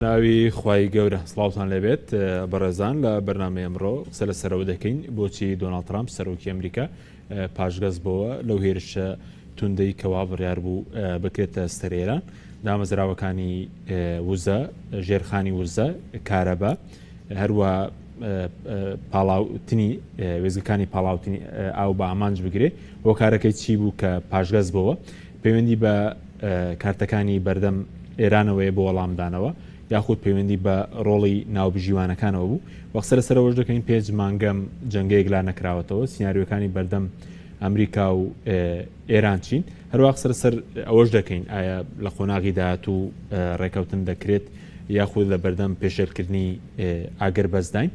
ناوی خوای گەورە سڵاوتان لەبێت بەڕێزان لە بەرنامەی ئەمڕۆ قسە لە سەرەوە دەکەین بۆچی دۆناڵد ترامپ سەرۆکی ئەمریکا پاشگەز بۆوە لەو هێرشە توندەی کەوا بڕیار بوو بکرێتە سەرێران دامەزراوەکانی وزە ژێرخانی وزە کارەبە هەروە پاڵاوتنی وێزگەکانی پاڵاوتنی ئاو بە ئامانج بگرێ بۆ کارەکەی چی بوو کە پاشگەز بۆوە پەیوەندی بە کارتەکانی بەردەم ئێرانەوەی بۆ وەڵامدانەوە یاخود پەیوەندی بە ڕۆڵی ناوبژیوانەکانەوە بوو وەخسەر سەرەوەش دەکەین پێنج مانگەم جەنگەیەک لا نەکراوەتەوە سیناریۆکانی بەردەم ئەمریکا و ئێران چین هەروە قسە سەر ئەوەش دەکەین ئایا لە قۆناغی داهاتوو ڕێکەوتن دەکرێت یاخود لە بەردەم پێشێلکردنی ئاگەر بەزداین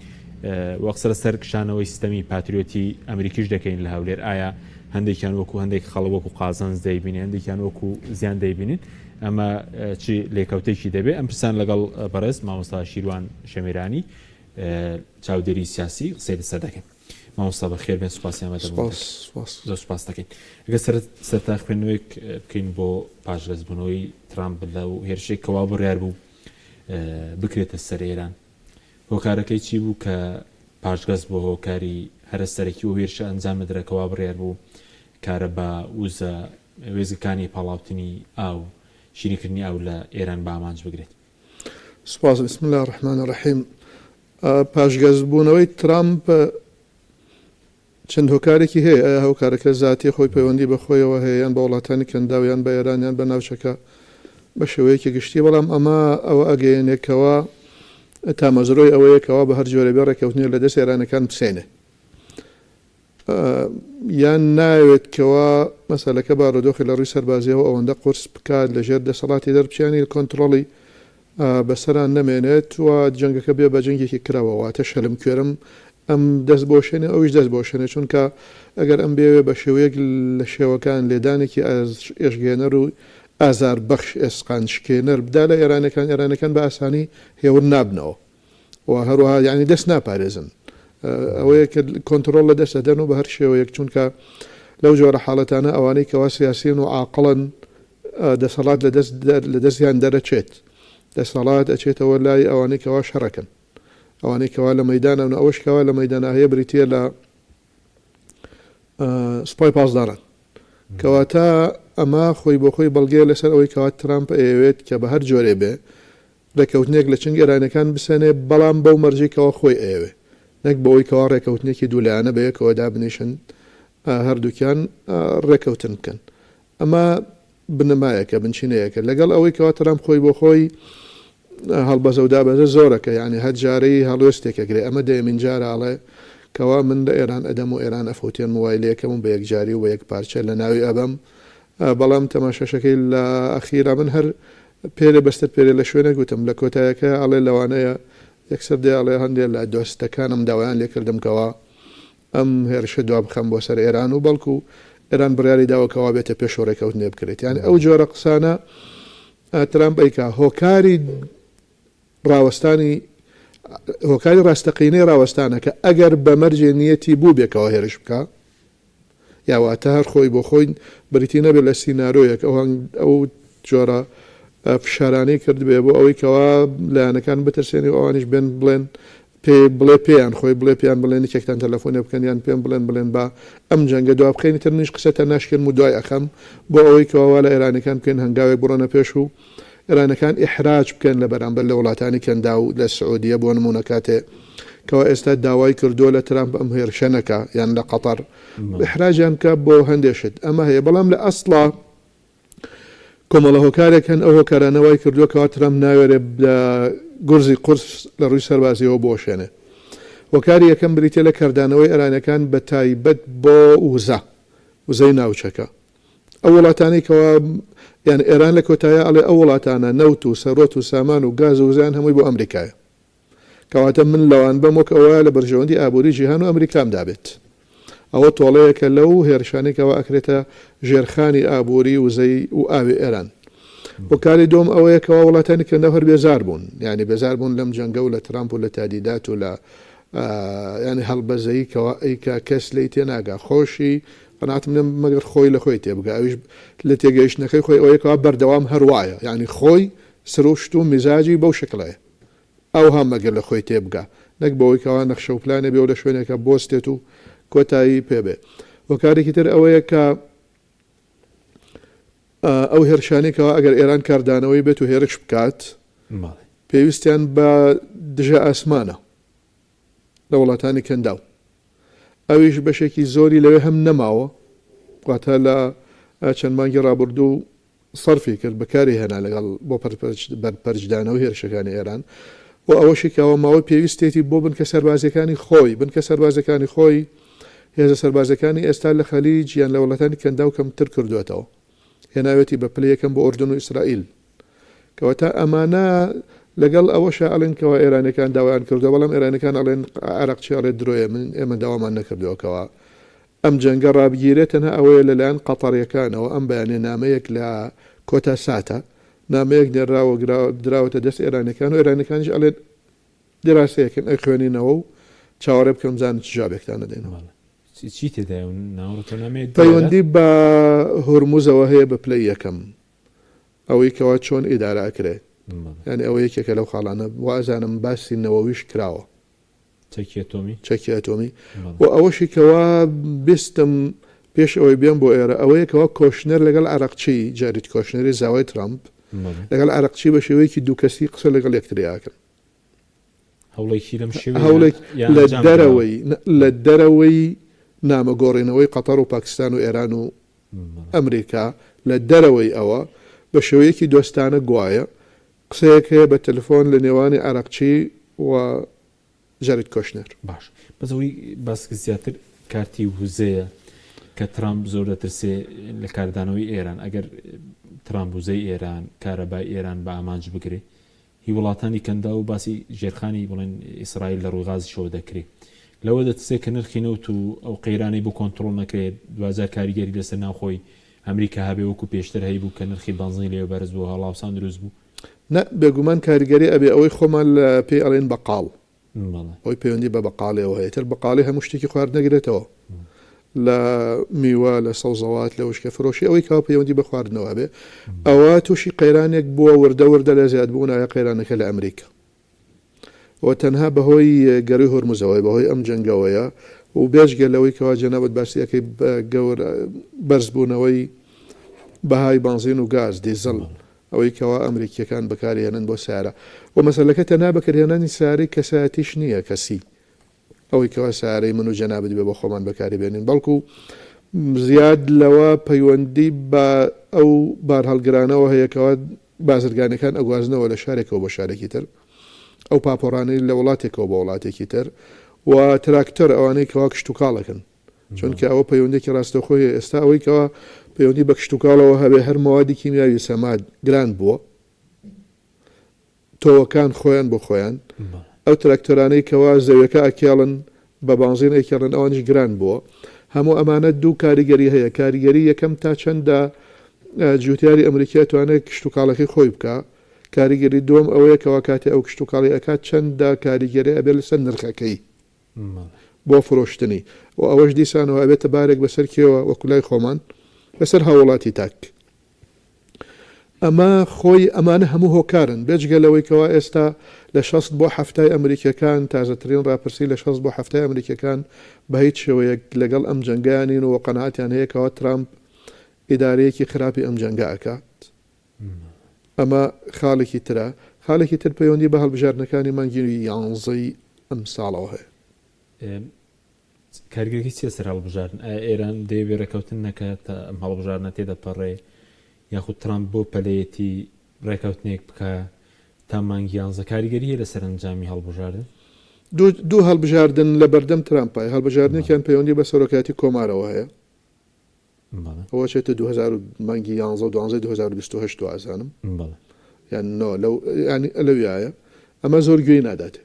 وەخسەر سەر کشانەوەی سیستەمی پاتریۆتی ئەمریکیش دەکەین لە هەولێر ئایا هەندێکیان وەکو هەندێک خەڵک وەکو قازانز دەیبینێن هەندێکیان وەکو زیان دەیبینین ئەمە چی لێکەوتێکی دەبێت ئەم پرسان لەگەڵ بەڕێز مامۆستا شیروان شەمیرانی چاودێری سیاسی قسەی لەسەر دەکەین مامۆستا بەخێر بێن سوپاسیان سوپاس دەکەین ئەگە سەرتا خوێندنەوەیەک بکەین بۆ پاشگەزبوونەوەی ترامپ لەو هێرشەی کەوا بڕیار بوو بکرێتە سەر ئێران هۆکارەکەی چی بوو کە پاشگەز بۆ هۆکاری هەرەسەرەکی و هێرشە ئەنجام بدرێتەوە بڕیار بوو کارە بە وزە وێزگەکانی پاڵاوتنی ئاو شیرینکردنی ئەو لە ئێران بە ئامانج بگرێت. سوپاس بسم الله الرحمن الرحیم. پاشگەزبوونەوەی ترامپ چەند هۆکارێکی هەیە ئایا هۆکارەکە زیاتی خۆی پەیوەندی بەخۆیەوە هەیە یان بە وڵاتانی کەنداویان بە ئێرانیان بە ناوچەکە بە شێوەیەکی گشتی بەڵام ئەمە ئەوە ئەگەیەنێکەوە تامەزرۆی ئەوەیەکەوە بە هەر جۆرەبێ ڕێکەوتنی لە دەست ئێرانەکان بسێنێ یان ناوێتکەوە مەسەلەکە بارودۆخی لە ڕووی سەربازیەوە ئەوەندە قورس بکات لەژێر دەسەڵاتی دەربچیانی کۆنتترۆڵی بەسەران نەمێنێت و جەنگەکە بێ بە جەنگێکی کراوەواتە شەلم کوێرم ئەم دەست بۆشێنێ ئەویش دەست بۆشێنێ چونکە ئەگەر ئەم بێوێ بە شێوەیەک لە شێوەکان لێدانێکی ئێشگێنەر و ئازار بەخش ئێسقان شکێنەر بدا لە ئێرانەکان بە ئاسانی هێور نابنەوە و هەروەها یعنی دەست ناپارێزن ئەوەیە کە کۆنتترۆل لە دەست دەدەن و بە هەر شێوەیەک چونکە لەو جۆرە حاڵەتانە ئەوانەی کەوا سیاسین و عاقڵن دەسەڵات لە دەستیان دەرەچێت دەسەڵات ئەچێتەوە لای ئەوانەی کەوا شەڕەکەن ئەوانەی کەوا لە مەیدانە ئەوەش کەوا لە مەیدانە هەیە بریتە لە سوپای پاسداران کەواتە ئەمە خۆی بۆ خۆی بەڵگەیە لەسەر ئەوەی کەوا ترامپ ئەوێت کە بە هەر جۆرێ بێ ڕێکەوتنێک لە چنگ ئێرانەکان بسێنێ بەڵام بەو مەرجێکەوە خۆی ئەوێ نەک بەوەی کەوا ڕێکەوتنێکی دوولایانە بەیەکەوە دابنیشن هەردووکیان ڕێکەوتن بکەن ئەمە بنەمایەکە بنچینەیەکە لەگەڵ ئەوەی کەوا ترامپ خۆی بۆ خۆی هەڵبەزە و دابەزە زۆرەکە یعنی هەر جارەی هەڵوێستێکەگرێ ئەمە دەیەمین جاراڵێ کەوا من لە ئێران ئەدەم و ئێران ئەفوتێن موایلەکەم و بە یەکجاری و بە یەک پارچە لە ناوی ئەبەم بەڵام تەماشەشەکەی لە ئەخیرا من هەر پێرە بەستر پێرە لە شوێنە گوتم لە کۆتایەکە ئەڵێ لەوانەیە یەکسەر دێڵێ هەندێک لە دۆستەکانم داوایان لێکردمکەوە ئەم هێرشە دوا بخەم بۆ سەر ئێران و بەڵکو ئێران بڕیاری داوەکەوا بێتە پێش و ڕێکەوتنێ بکرێت یان ئەو جۆرە قسانە ترامپ ئەیکا هۆکاری ڕاوەستانی هۆکاری ڕاستەقینەی ڕاوەستانە کە ئەگەر بە مەرجێ نیەتی بوو بێکەوە هێرش بکە یاواتە هەر خۆی بۆ خۆی بریتی نەبێت لە سینارۆیەک ئەو جۆرە فشارانەی کرد بێ بۆ ئەوەی کەوا لایەنەکان بترسێنی و ئەوانیش بێن بڵێن بڵێ پێیان خۆی بڵێ پێیان بڵێن یەکێکتان تەلەفۆنێ بکەن یان پێم بڵێن با ئەم جەنگە دوا بخەینی تر منیش قسەتە ناشکن و دوای ئەخەم بۆ ئەوەی کەوا لە ئێرانەکان بکەن هەنگاوێک بڕۆنە پێش و ئێرانەکان ئیحراج بکەن لە بەرامبەر لە وڵاتانی کەندا و لە سعودیە بۆ نمونە کاتێ کەوا ئێستا داوای کردووە لە ترامپ ئەم هێرشەنەکە یان لە قەتەر ئیحراجیان کە بۆ هەندێشت ئەمە هەیە بەڵام لە ئەسڵا کۆمەڵە هۆکارێک هەن ئەو هۆکارانەوەی کردووە کەوا ترامپ ناوێرێ لە گورزی قورس لە ڕووی سەربازیەوە بۆشێنێ هۆکاری یەکەم بریتە لە کەردانەوەی ئێرانەکان بە تایبەت بۆ وزەی ناوچەکە ئەو وڵاتانی کەوا یان ئێران لە کۆتایە ئەڵێ ئەو وڵاتانە نەوت و سەرۆت و سامان و گاز و وزیان هەمووی بۆ ئەمریکایە کەواتە من لەوان بەم وەک ئەوە لە بەرژەوەندی ئابووری جیهان و ئەمریکام دابێت ئەوە تۆڵەیەکە لەو هێرشانێکەوە ئەکرێتە ژێرخانی ئابووری وزەی و ئاوی ئێران هۆکاری دۆم ئەوەیەکەوە وڵاتانی کەندا هەر بێزار بوون یعنی بێزار بوون لەم جەنگە و لە ترامپ و لە تادیدات و لە ینی هەڵبەزەی کەوا ئەیکا کەس لی تێناگا خۆشی قەناعەتم لێم مەگەر خۆی لە خۆی تێبگا ئەویش لە تێگەیشتنەکەی خۆی ئەوەیەکەوە بەردەوام هەروایە یعنی خۆی سروشت و میزاجی بەو شکلایە ئەو هەمەگەر لە خۆی تێبگا نەک بەوەی کەوا نەخشە و پلانێ بێ و لە شوێنێکە بۆستێت و کۆتایی پێبێ و کارێکی تر ئەوەیە کە ئەو هێرشانێکەوە ئەگەر ئێران کاردانەوەی بێت و هێرش بکات پێویستیان بە دژە ئاسمانە لە وڵاتانی کەنداو ئەویش بەشێکی زۆری لەوێ هەم نەماوە واتە لە چەند مانگی ڕابردوو سەرفی کرد بەکاری هێنا لەگەڵ بۆ بەرپەرجدانەوە هێرشەکانی ئێران و ئەوەشێکەوە ماوە پێویستێتی بۆ بنکە سەربازەکانی خۆی بنکە سەربازەکانی خۆی هێزە سەربازەکانی ئێستا لە خەلیج یان لە وڵاتانی کەنداو کەمتر کردوێتەوە هێناوێتی بە پلەیەکەم بۆ ئوردن و ئیسرائیل کەواتە ئەمانە لەگەڵ ئەوەشە ئەڵێن کەەوە ئێرانەکان داوایان کردو بەڵام ئێرانەکان ئەڵێن عراقچی ئەڵێ درۆیە من ئێمە داوامان نەکردوەوەکەوە ئەم جەنگە ڕابگیرێتەنە ئەوەیە لەلایەن قەتەریەکانەوە ئەم بەیانێ نامەیەک لە کۆتا ساتە نامەیەک نێراوە دراوەتە دەست ئێرانەکان و ئێرانەکانیش ئەڵێن دراستەیەکن ئەی خوێنینەوە و چاوەڕێ بکەم زان چ جابێکتانە دێنەوە چی تێدا ناوڕەتەنامێت پەیوەندی بە هورموزەوە هەیە بە پلەی یەکەم ئەوەی کەوا چۆن ئیداراکرێت یعنی ئەوە یەکێکە لەو خاڵانە وازانم باسی نەوەویش کراوە چەکی ئەتۆمی و ئەوەشی کەوا بیستم پێش ئەوەی بێن بۆ ئێرە ئەوەیەکەوە کۆشنەر لەگەڵ عراقچی جاریت کۆشنەری زاوای ترامپ لەگەڵ عراقچی بە شێوەیەکی دووکەسی قسە لەگەڵ یەکتریاکەن هەوڵێک لە دەرەوەی نامەگۆڕینەوەی قەتەر و پاکستان و ئێران و ئەمریکا لە دەرەوەی ئەوە بە شێوەیەکی دۆستانە گوایە قسەیەک هەیە بە تەلفۆن لە نێوانی عراقچی و جاریت کۆشنەر باش بەزەوەی باسکە زیاتر کارتی وزەیە کە ترامپ زۆر دەترسێ لە کاردانەوەی ئێران ئەگەر ترامپ وزەی ئێران کارەبای ئێران بە ئامانج بگرێ هی وڵاتانی کەندا و باسی ژێرخانی بڵێن ئیسرائیل لە ڕووی غازیشەوە دەکرێت لەوە دەتسێ کە نرخی نەوت و ئەو قەیرانەی بۆ کۆنتڕۆڵ نەکرێت 2000 کاریگەری لەسەر ناوخۆی ئەمریکا هەبێ وەکو پێشتر هەیە بوو کە نرخی بەنزین لێوە بەرز بوو هەڵاوسان دروست بوو نە بێگومان کاریگەری ئەبێ ئەوەی خۆمان لە پێی ئەڵێن بەقاڵ ئەوی پەیوەندی بە بەقاڵەوە هەیە تر بەقاڵی هەموو شتێکی خوارد نەگرێتەوە لە میوە لە سەوزەوات لە وشکە فرۆشی ئەوەی کاو پەیوەندی بە خواردنەوە بێ ئەوە تووشی قەیرانێک بووە وردە لە زیاد بوون ئایا قەیرانەکە لە ئەمریکا و تەنها بەهۆی گەڕی هۆرموزەوەی بەهۆی ئەم جەنگەوەیە و بێژگە لەوەی کەوا جەنابەت باسیەکەی گەور بەرزبوونەوەی بەهای بنزین و گاز دیزەڵ ئەوەی کەوا ئەمریکیەکان بەکارهێنن بۆ سیارە و مەسەلەکە تەنها بەکارهێنانی سیارەی کەسایەتیش نییە کەسی ئەوەی کەوا سیارەی من و جەنابەت بێ بۆ خۆمان بەکاری بێنین بەڵکو زیاد لەوە پەیوەندی بە ئەو بار هەڵگرانەوە هەیەکەوە بازرگانەکان ئەگوازنەوە لە شارێکەوە بۆ شارێکی تر ئەو پاپۆڕانەی لە وڵاتێکەوە بە وڵاتێکی تر و تراکتەر ئەوانەی کەوا کشت و کاڵەکەن چونکە ئەوە پەیوەندێکی ڕاستەخۆیە ئێستا ئەوەی کەوا پەیوەندی بە کشت و کاڵەوە هەبێ هەر مەوادی کیمیاوی سەماد گران بووە تۆوەکان خۆیان بۆ خۆیان ئەو تراکتۆرانەی کەوا زەویەکە ئەکێڵن بە بانزین ئەکێڵن ئەوانش گران بووە هەموو ئەمانە دوو کاریگەری هەیە کاریگەری یەکەم تا چەندە جوتیاری ئەمریکا توانێت کشت و کاڵەکەی خۆی بکە کاریگەری دوم ئەوەیە کەوا کاتێ ئەو کشت و کاڵی ئەکات چەندە کاریگەری ئەبێ لەسەر نرخەکەی بۆ فرۆشتنی و ئەوەش دیسانەوە ئەبێتە بارێک بەسەر کێوە وەکولای خۆمان لەسەر هاوڵاتی تاک ئەمە خۆی ئەمانە هەموو هۆکارن بێجگەلەوەی کەوا ئێستا لە 60 بۆ 70 ئەمریکەکان تازەترین ڕاپرسی لە 60 بۆ 70 ئەمریکەکان بە هیچ شێوەیەک لەگەڵ ئەم جەنگیانین و قەناعەتیان هەیەکەوە ترامپ ئیدارەیەکی خراپی ئەم جەنگە ئەکات ئەمە خاڵێکی ترە خاڵێکی تر پەیوەندی بە هەڵبژاردنەکانی مانگی 11 ئەم ساڵەوە هەیە کارگەری چیە سەر هەڵبژاردن ئێران دەیەوێ ڕێکەوتن نەکات ئەم هەڵبژاردنە تێدەپەڕێ یاخود ترامپ بۆ پەلەیەتی ڕێکەوتنێک بکە تا مانگی 11 کاریگەری هەیە لە سەرنجامی هەڵبژاردن دوو هەڵبژاردن لە بەردەم ترامپای هەڵبژاردنێکیان پەیوەندی بە سەرۆکاتی کۆمارەوە هەیە ئەوە چێتە 2000 مانگی 11 2028 ئازانم یان لەویایە ئەمە زۆر گوێی ناداتێ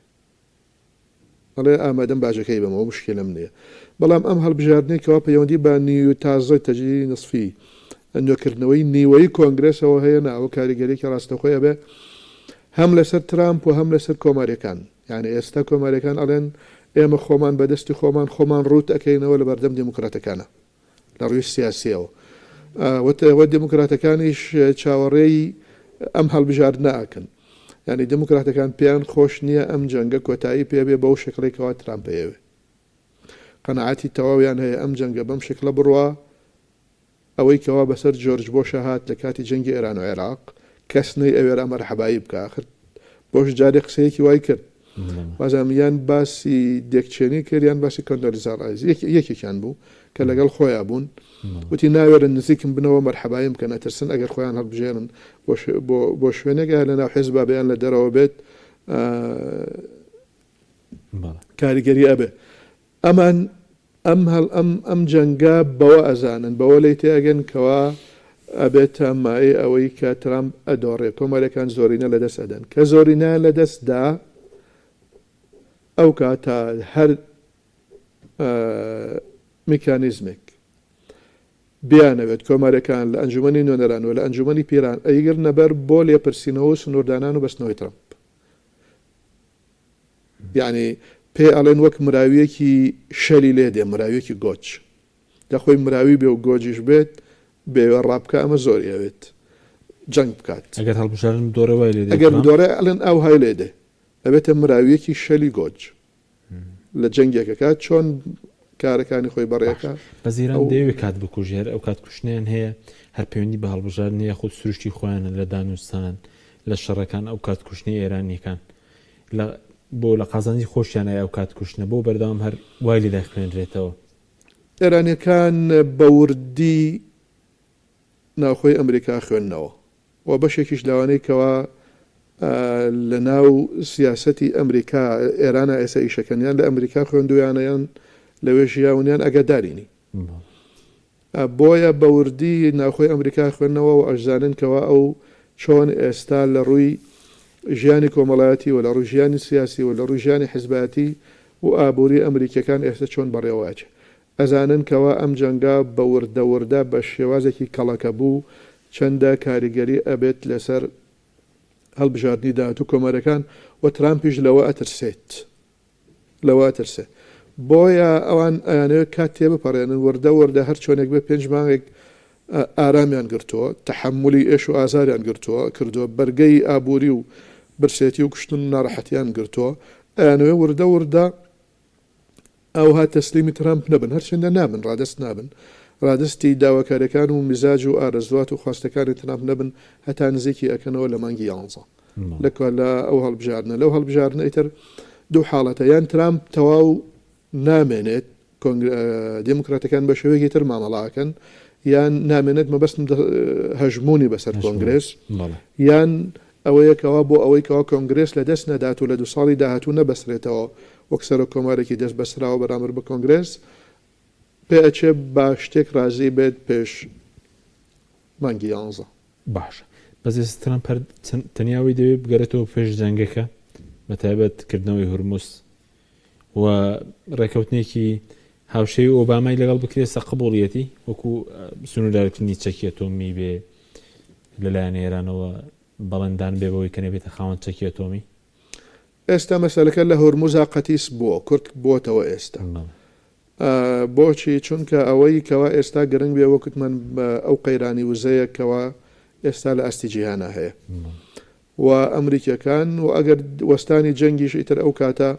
ئەڵێ ئامادەم باژەکەی بەمەوە مشکلم نییە بەڵام ئەم هەڵبژاردنێکەوە پەیوەندی بە نیو تازە تەجدیدی نسفی نوێکردنەوەی نیوەی کۆنگرسەوە هەیە ناوە کاریگەریەکی ڕاستەخۆیە بێ هەم لەسەر ترامپ و هەم لەسەر کۆماریەکان یعنی ئێستا کۆماریەکان ئەڵێن ئێمە خۆمان بەدەستی خۆمان ڕوت ئەەکەینەوە لە بەردەم دموکراتەکانە لە ڕووی سیاسیەوە وە دموکراتەکانیش چاوەڕێی ئەم هەڵبژار ناکەن ینی دموکراتەکان پێیان خۆش نییە ئەم جەنگە کۆتایی پێبێ بەو شکڵێکەوە ترامپەیەوێ قەنەعاتی تەواویان هەیە ئەم جەنگە بەم شکلە بڕوە ئەوەی کەوا بەسەر جۆرج بۆشە هات لە کاتی جەنگی ئێران و عێراق کەس نەی ئەوێرە مەرحەبایی بکە آخر بۆش جارێ قسەیەکی وای کرد وازامیان باسی دێکچێنی کردیان باسی کۆندۆلیزا ڕایز یەکێکیان بوو کە لەگەڵ خۆیان بوون وتی ناوێرن نزیکم بنەوە مەرحەبایم بکەن ئەترسن ئەگەر خۆیان هەڵبژێنن بۆ شوێنێک لە ناو حیزب بەیان لە دەرەوە بێت کاریگەری ئەبێ ئەمان ئەم جەنگە بەوە ئەزانن بەوە لی تێگەن کەوا ئەبێتە مای ئەوەی کە ترامپ ئەدۆڕێ کۆمەلەکان زۆرینە لە دەست ئەدەن کە زۆرینە لە دەستدا ئەو کاتە هەر میکانیزمێک بیانەوێت کۆمارەکان لە ئەنجومەنی نوێنەران و لە ئەنجومەنی پیران ئەیگر نەبەر بۆ لێپرسینەوە و سنووردانان و بەستنەوەی ترامپ یعنی پێ ئەڵێن وەک مراویەکی شەلی لێ دێ مراویەکی گۆچ دەخۆی مراوی بێ و گۆجیش بێت بێوە ڕابکە ئەمە زۆر ئەوێت جەنگ بکات ئەگەر هەڵبژارن دۆرەوەی لێ ئەگەر دۆڕێ ئەڵێن ئەو های لێ دێ ئەبێتە مراویەکی شەلی گۆج لە جەنگێکەکات چۆن کارەکانی خۆی بەڕێەکە بەزیران دەیەوێت کات بکوژێر ئەو کات کوشتیان هەیە هەر پەیوەندی بە هەڵبژار نیە خود سروشتی خۆیانە لە دانوستان لە شەڕەکان ئەو کات کوشتنی ئێرانیەکان بۆ لە قازانجی خۆشیانە ئەو کات کوشتنە بۆ بەردەوام هەر وای لێ دەخوێنرێتەوە ئێرانیەکان بە وردی ناوخۆی ئەمریکا خوێندنەوە و بەشێکیش لەوانەی کەوا لە ناو سیاسەتی ئەمریکا ئێرانە ئێستا ئیشەکەنیان لە ئەمریکا خوێندویانەیان لەوێ ژیاونیان ئەگەدارینی بۆیە بەوردی ناوخۆی ئەمریکا خوێندنەوە و ئەشزانن کەوا ئەو چۆن ئێستا لە ڕووی ژیانی کۆمەڵایەتی و لە ڕووی ژیانی سیاسی و لە ڕووی ژیانی حیزباتی و ئابووری ئەمریکەکان ئێستا چۆن بەڕێواچێ ئەزانن کەوا ئەم جەنگا بە وردەوردە بە شێوازێکی کەڵەکە بوو چەندە کاریگەری ئەبێت لەسەر هەڵبژاردننی داهات و کۆمەرەکان و ترامپیش لەوە ئەترسێت لەوە ئەترسێت بۆیە ئەوان ئەیانەوێت کات تێ بپەڕێنن وردە وردە هەر چۆنێک بێ 5 مانگێک ئارامیان گرتووە تەحملی ئێش و ئازاریان گرتووە کردووە بەرگەی ئابووری و برسێتی و کوشتن و ناڕەحەتیان گرتووە ئەیانەوێ وردە وردە ئەوها تەسلیمی ترامپ نەبن هەرچەندە نابن ڕادست نابن ڕادستی داواکاریەکان و میزاج و ئارەزوات و خواستەکانی ترامپ نەبن هەتا نزیکی ئەکەنەوە لە مانگی 11 لە ئەو هەڵبژارنە لەو هەڵبژارنە ئیتر دوو حاڵەتە یان ترامپ تەواو نامێنێت دموکراتەکان بە شێوەیەکی تر مامەڵاکەن یان نامێنێت مەبەستم هەژمونی بەسەر کۆنگرس یان ئەوەیەکەوە بۆ ئەوەی کەوا کۆنگرس لە دەست نەدات و لە 2 ساڵی داهاتوو نەبەسرێتەوە وەک سەر کۆمارێکی دەست بەسراوە بەرامبەر بە کۆنگرس پێ ئەچێ با شتێک رازی بێت پێش مانگی 11 باشە بەزێ ترامپ تەنیاوی دەوێت بگەرێتەوە پێش جەنگەکە بە تایبەتکردنەوەی هورموس و ڕێکەوتنێکی هاوشەی ئۆبامای لەگەڵ بکرێت سە قبوڵیەتی وەکو سنووردارکردنی چەکی ئەتۆمی بێ لەلایەن ئێرانەوە بەڵێندان بێ بەوەی کە نەبێتە خاوەن چەکی ئەتۆمی ئێستا مەسەلەکە لە هورموزا قەتیس بووە کورت بۆتەوە ئێستا بۆچی چونکە ئەوەی کەوا ئێستا گرنگ بێ وەکوتمان ئەو قەیرانی وزەیە کەوا ئێستا لە ئەستی جیهانە هەیە و ئەمریکەکان و ئەگەر وەستانی جەنگیش ئیتر ئەو کاتە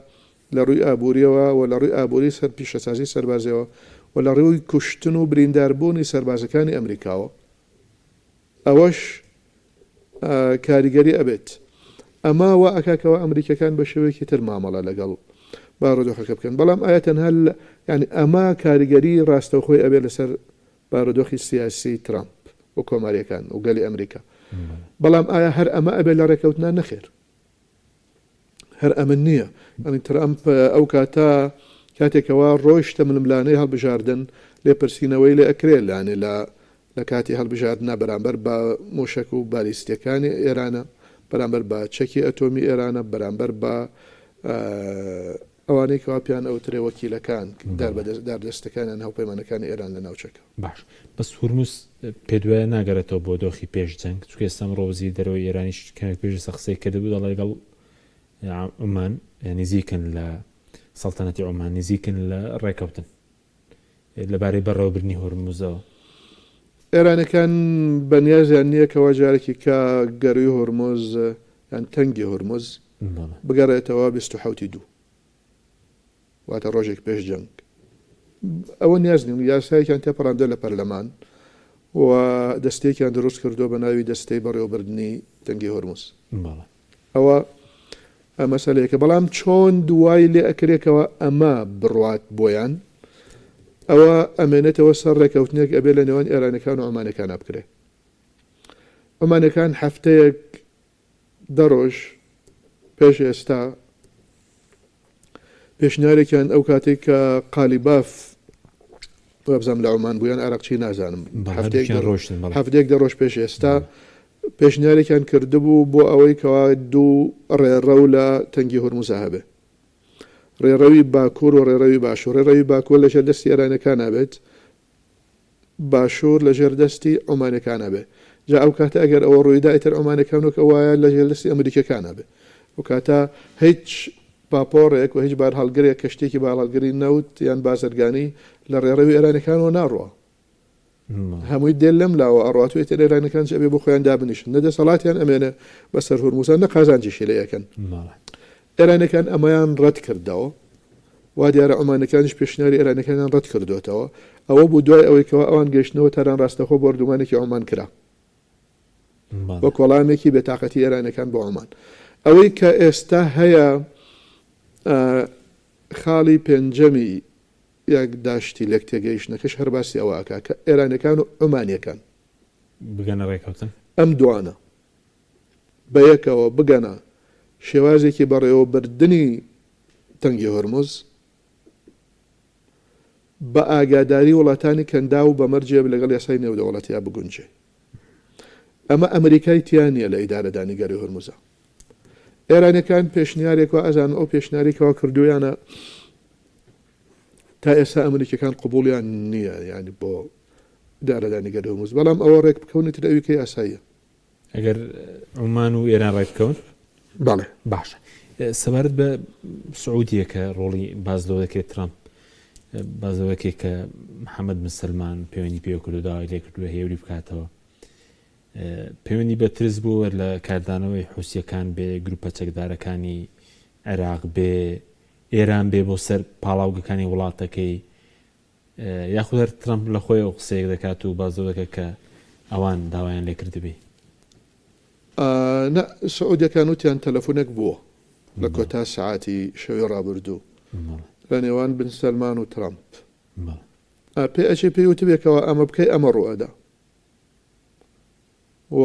لە ڕووی ئابوووریەوە و لە ڕووی ئابووری سەر پیشەسازی سەربازیەوە و لە ڕووی کوشتن و برینداربوونی سەربازەکانی ئەمریکاوە ئەوەش کاریگەری ئەبێت ئەما وە ئەکاکەوە ئەمریکەکان بە شێوەیەکی تر مامەڵە لەگەڵ بارودۆخەکە بکەن بەڵام ئاەتەن هەل ینی ئەما کاریگەری ڕاستەوخۆی ئەبێت لەسەر بارودۆخی سیاسی ترامپ و کۆماریەکان و گەلی ئەمریکا بەڵام ئایا هەر ئەمە ئەبێت لە ڕێکەوتنا نەخێر هەر ئەمن نییە ئەنی ترامپ ئەو کاتێکەوە ڕۆیشتە ململانەی هەڵبژاردن لێپرسینەوەی لێ ئەکرێت لاانێ لە کاتی هەڵبژاردنە بەرامبەر بە مۆشک و بالیستیەکانی ئێرانە بەرامبەر بە چەکی ئەتۆمی ئێرانە بەرامبەر بە ئەوانەی کەوا پیان ئەوترێ وەکیلەکان داردەستەکانیان هەوپەیمانەکانی ئێران لە ناوچەکە باش بەس هورموس پێدوایە ناگەرێتەوە بۆ دۆخی پێش جەنگ چونکە ئێستام ڕۆزی دەرەوەی ئێرانیش کەمێک پێش سەخسەی کردبوو دەڵێ لەگەڵ عمان نزیکن لە سەڵتەنەتی عمان نزیکن لە ڕێکەوتن لەبارەی بەڕێوەبرنی هورموزەوە ئێرانەکان بەنیازیان نییە کەوا جارێکی کە گەروی هۆرمۆز یان تەنگی هۆرمۆز بگەڕێتەوە 27 واتە ڕۆژێک پێش جەنگ ئەوە نیاز نیم یاسایەکیان تێپەڕاندە لە پەرلەمان و دەستێکیان دروست کردو بە ناوی دەستەی بەڕێوەبردننی تەنگی هۆرمۆز ئەوە مەسەلەیەکە بەڵام چۆن دوای لێ ئەکرێکەوە ئەمە بڕوات بۆیان ئەوە ئەمێنێتەوە سەر ڕێکەوتنێک ئەبێ لە نێوان ئێرانەکان و ئەمانەکان بکرێت ئەمانەکان هەفتەیەک دەڕۆژ پێش ئێستا پێشنیارێکیان ئەو کاتێک کە قالیباف بزانم لە عمان بوویان عراقچی نازانم هەفتەیەک دەڕۆژ پێش ئێستا پێشنیارێکیان کردبوو بۆ ئەوەی کەوا دوو ڕێڕە و لە تەنگی هۆرموزە هەبێ ڕێڕەوی باکوور و ڕێڕەوی باشوور ڕێڕەوی باکوور لە ژێر دەستی ئێرانەکان نابێت باشوور لە ژێر دەستی عۆمانەکان نابێت جا ئەو کاتە ئەگەر ئەوە ڕوویدا ئیتر ئەومانەکانەوە وایە لە ژێر دەستی ئەمریکەکان نابێت ئەو کاتە هیچ پاپۆڕێک و هیچ بار هەڵگرێک کەشتێکی باڵگەری نەوت یان بازرگانی لە ڕێڕەوی ئێرانەکانەوە ناڕوە هەمووی دێل لەم لاوە ئەڕاتوێت ئێرانەکان ئەبێ بۆ خۆیان دابنیشن نەدەسەڵاتیان ئەمێنە بەسەر هورموزان نە قازانجیشی لە یەکەن ئێرانەکان ئەمەیان ڕەت کردەوە وا دیارە ئەمانەکانش پێشنیاری ئێرانەکانیان ڕەت کردوێتەوە ئەوە بوو دوای ئەوەی کەەوە ئەوان گەشتنەوە تاران ڕاستەخۆ بۆردومانێکی عمان کرا وە کۆڵامێکی بێتاقەتی ئێرانەکان بۆ عمان ئەوەی کە ئێستا هەیە خاڵی پێنجەمی یەک داشتی لەک تێگەیشتنەکەش هەر باسی ئەوەکە کە ئێرانەکان و عمانیەکان بگەنە ڕێکەوتن ئەم دوانە بە یەکەوە بگەنە شێوازێکی بەڕێوەبردننی تەنگی هۆرموز بە ئاگاداری وڵاتانی کەندا و بەمەرجێ لەگەڵ یاسای نێودەوڵەتیا بگونجێ ئەمە ئەمریکای تیانە لە ئیدارەدانی گەری هۆرموزە ئێرانەکان پێشنیارێکەوە ئەزان ئەو پێشنیارێکەوە کردویانە تا ئێستا ئەمریکەکان قبولیان نییە ینی بۆ ئیدارەدانی گەری هۆرموز بەڵام ئەوە ڕێک بکەونی تر ئەویکەی ئاساییە ئەگەر عومان و ئێران ڕێک بکەون بەڵێ باشە سەبارەت بە سعودیە کە ڕۆڵی بازلەوە دەکرێت ترامپ بازەوەکێک کە محەممەد مسلمان پەیوەندی پێ کردو داوای لێ کردووە هێوری بکاتەوە پەیوەندی بە ترس بووە لە کاردانەوەی حوسیەکان بێ گروپە چەکدارەکانی عێراق بێ ئێران بێ بۆ سەر پاڵاوگەکانی وڵاتەکەی یاخود هەر ترامپ لە خۆی ئەو قسەیەک دەکات و بازەوە دەکات کە ئەوان داوایان لێ کردبێ سعودیەکان وتیان تەلەفۆنێک بووە لە کۆتا سعاتی شەوی ڕابردوو لە نێوان بن سەلمان و ترامپ پێ ئەچێ پێی وتبێکەوە ئەمە بکەی ئەمە ڕوئەدا و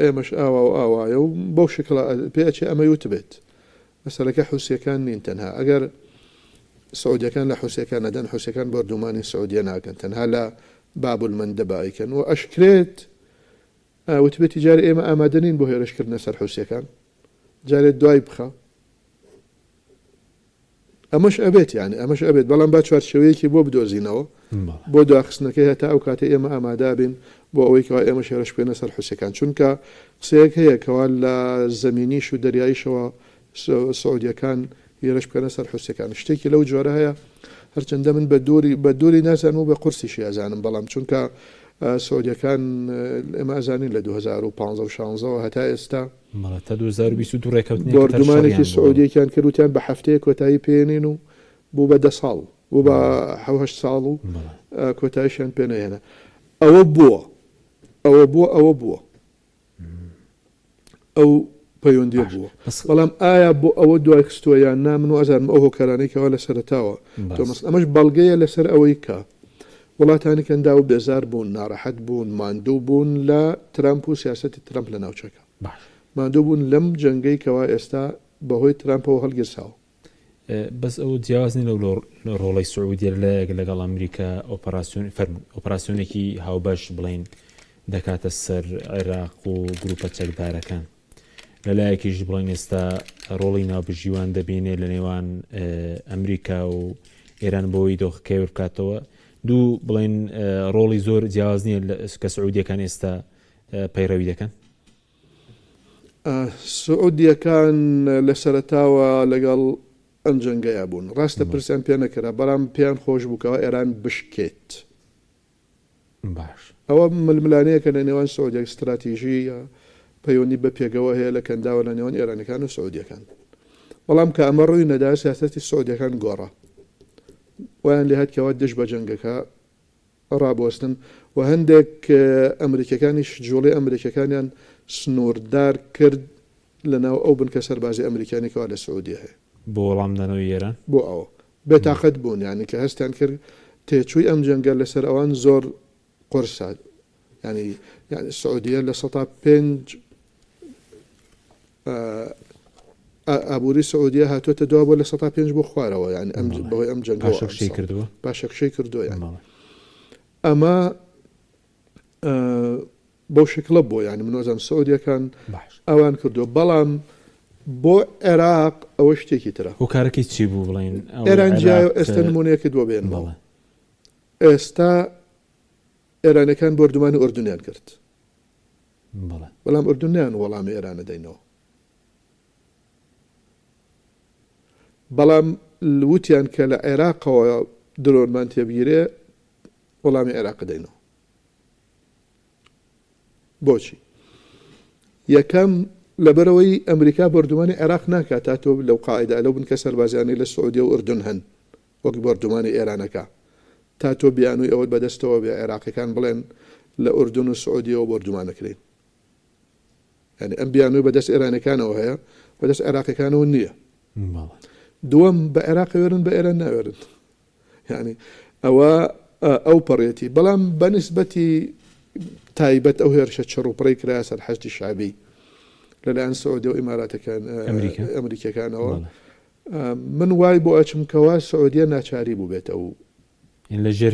ئێمەش ئاوا و ئاوایە و بەو شکڵ پێ ئەچێ ئەمە وتبێت مەسەلەکە حوسیەکان نین تەنها ئەگەر سعودیەکان لە حوسیەکان نەدەن حوسیەکان بەردومانی سعودیە ناکەن تەنها لە بابل مەندەبە ئەیکەن و ئەشکرێت وتبێتی جارێ ئێمە ئامادەنین بۆ هێرشکردنە سەر حوسیەکان جارێت دوای بخە ئەمەش ئەبێت یانی ئەمەش ئەبێت بەڵام با چوارچێوەیەکی بۆ بدۆزینەوە بۆ دواخستنەکەی هەتا ئەو کاتێ ئێمە ئامادا بین بۆ ئەوەی کەوا ئێمە شێرش بێنە سەر حوسەکان چونکە قسەیەک هەیە کەوا لە زەمینیش و دەریاییشەوە سعودیەکان هێرش بکەنە سەر حوسەکان شتێکی لەو جۆرە هەیە هەرچەندە من بە دووری نازانم و بە قورسیشی ئازانم بەڵام چونکە سعودیەکان ئێمە ئەزانین لە 2015 هەتا ئێستا بۆردومانێکی سعودیەکان کردوتیان بە هەفتەیە کۆتایی پێێنین و بوو بە 10 ساڵ بوو بە 7 ساڵ و کۆتاییشیان پێنەهێنا ئەوە بووە ئەو پەیوەندیە بووە بەڵام ئایا بۆ ئەوە دوای خستووە یان نا من و ئەزانم ئەو هۆکارانێکەوە لە سەرتاوە ئەمەش بەڵگەیە لەسەر ئەوەی کە وڵاتانی کەندا و بێزار بوون ناڕەحەت بوون ماندوو بوون لە ترامپ و سیاسەتی ترامپ لە ناوچەکە ماندوو بوون لەم جەنگەی کەوا ئێستا بەهۆی ترامپەوە هەڵگیرساوە بەس ئەو جیاوازنی لەو ڕۆڵی سعودیە لەگەڵ ئەمریکا ئۆپەراسیۆنێکی هاوبەش بڵین دەکاتە سەر عێراق و گروپە چەکدارەکان لەلایەکیش بڵین ئێستا ڕۆڵی ناوبژیوان دەبینێ لە نێوان ئەمریکا و ئێران بۆی دۆخەکەی بکاتەوە دوو بڵین ڕۆڵی زۆر جیاوازنیە کە سعودیەکان ئێستا پەیڕەوی دەکەن سعودیەکان لە سەرەتاوە لەگەڵ ئەم جەنگەیە بوون ڕاستە پرسیان پێ نەکرا بەڵام پێیان خۆش بووکەوە ئێران بشکێت باش ئەوە ململانەیەکە لە نێوان سعودیە استراتیژی پەیوەندی بە پێگەوە هەیە لە کەنداوە لە نێوان ئێرانەکان و سعودیەکان بەڵام کە ئەمە ڕووی نەدا سیاسەتی سعودیەکان گۆڕە ویان لێ هاتکەوە دش بە جەنگەکە ڕابوەستن و هەندێک ئەمریکەکانیش جوڵی ئەمریکەکانیان سنووردار کرد لەناو ئەو بنکە سەربازی ئەمریکانێکەوە لە سعودیە هەیە بۆ وەڵام دانەوەی ئێران بۆ ئەوە بێتاقەت بوون یعنی کە هەستیان کرد تێچووی ئەم جەنگە لەسەر ئەوان زۆر قرسات يعني السعودية لسطا بينج أبوري السعودية هاتو تدواب ولا سطا بينج بخواروا يعني بوي أم جنگو باشك شي كردوا باشك شي كردوا يعني أما بو شكل بو يعني من وزن السعودية كان أوان كردوا بلام بو عراق أو شتيكي ترى وكاركي تشيبو بلين إيران جايو استنمونيا كدوا بين استا ئێرانەکان بردومانی ئوردونیان کرد بەڵام ئوردونیان وەڵامی ئێرانە دەینەوە بەڵام وتیان کە لە عێراقەوە درۆنمان تێبگیرێ وەڵامی عێراق دەینەوە بۆچی یەکەم لەبەرەوەی ئەمریکا بردومانی عێراق ناکات تا تۆ لەو قاعدە لەو بنکە سەربازیانەی لە سعودیە و ئوردون هەن وەک بردومانی ئێرانەکە تا تۆ بیانووی ئەوە بەدەستەوە بێ عێراقیەکان بڵێن لە ئوردون و سعودیەوە بردومانەکرین یعنی ئەم بیانووی بەدەست ئێرانەکانەوە هەیە بەدەست عێراقیەکانەوە نییە دووەم بە عێراقی وێرن بە ئێران ناوێرن یعنی ئەوە ئەو پەڕێتی بەڵام بەنسبەتی تایبەت ئەو هێرشە چڕوپڕی کرا سەر حەشتی شعبی لەلایەن سعودیە و ئیماراتەکان ئەمریکیەکانەوە من وای بۆ ئەچمکەوە سعودیە ناچاری بوو بێتەوە لەژێر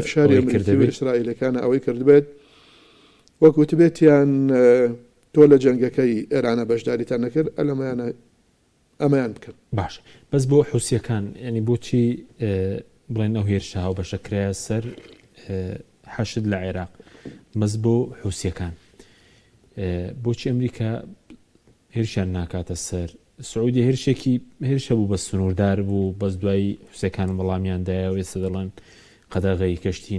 فشاری ئەمریکی ئیسرائیلەکانە ئەوەی کردبێت وەکوت بێتیان تۆ لە جەنگەکەی ئێرانە بەشداریتان نەکرد ئەمەیان بکرد باش بەس بۆ حوسیەکان ینی بۆچی بڵێن ئەو هێرشا و بەشەکرایە سەر حەشد لە عێراق بەس بۆ حوسیەکان بۆچی ئەمریکا هێرشیان ناکاتە سەر سعودی هێرشە بوو بە سنووردار بوو بەس دوای حوسەکان وەڵامیاندایە و ئێستا دەڵێن قەدەغەی کەشتی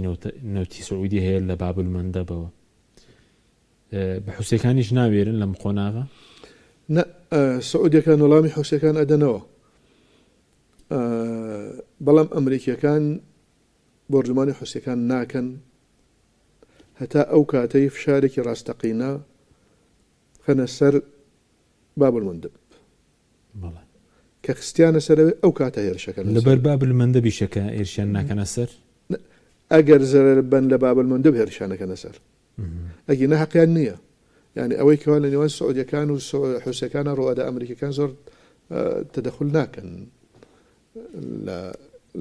نەوتی سعودی هەیە لە باب المەندە بەوە بە حوسەکانیش ناوێرن لەم قۆناغا سعودیەکان وەڵامی حوسەکان ئەدەنەوە بەڵام ئەمریکیەکان بردومانی حوسەکان ناکەن هەتا ئەو کاتەی فشارێکی ڕاستەقینە خەنە سەر باب المەندە کە خستیانە سەرەوێ ئەو کاتە هێرشەکەن لەبەر باب المەندە بیشەکە هێرشیان ناکەنە سەر ئەگەر زەرەر بن لە باب المەندە هێرشانەکەنە سەر ئەگی نەحەقیان نییە يعني ئەوەی کەوا لە نێوان سعودیەکان و حوسەکانە ڕۆئەدا ئەمریکەکان زۆر تەدەخل ناکەن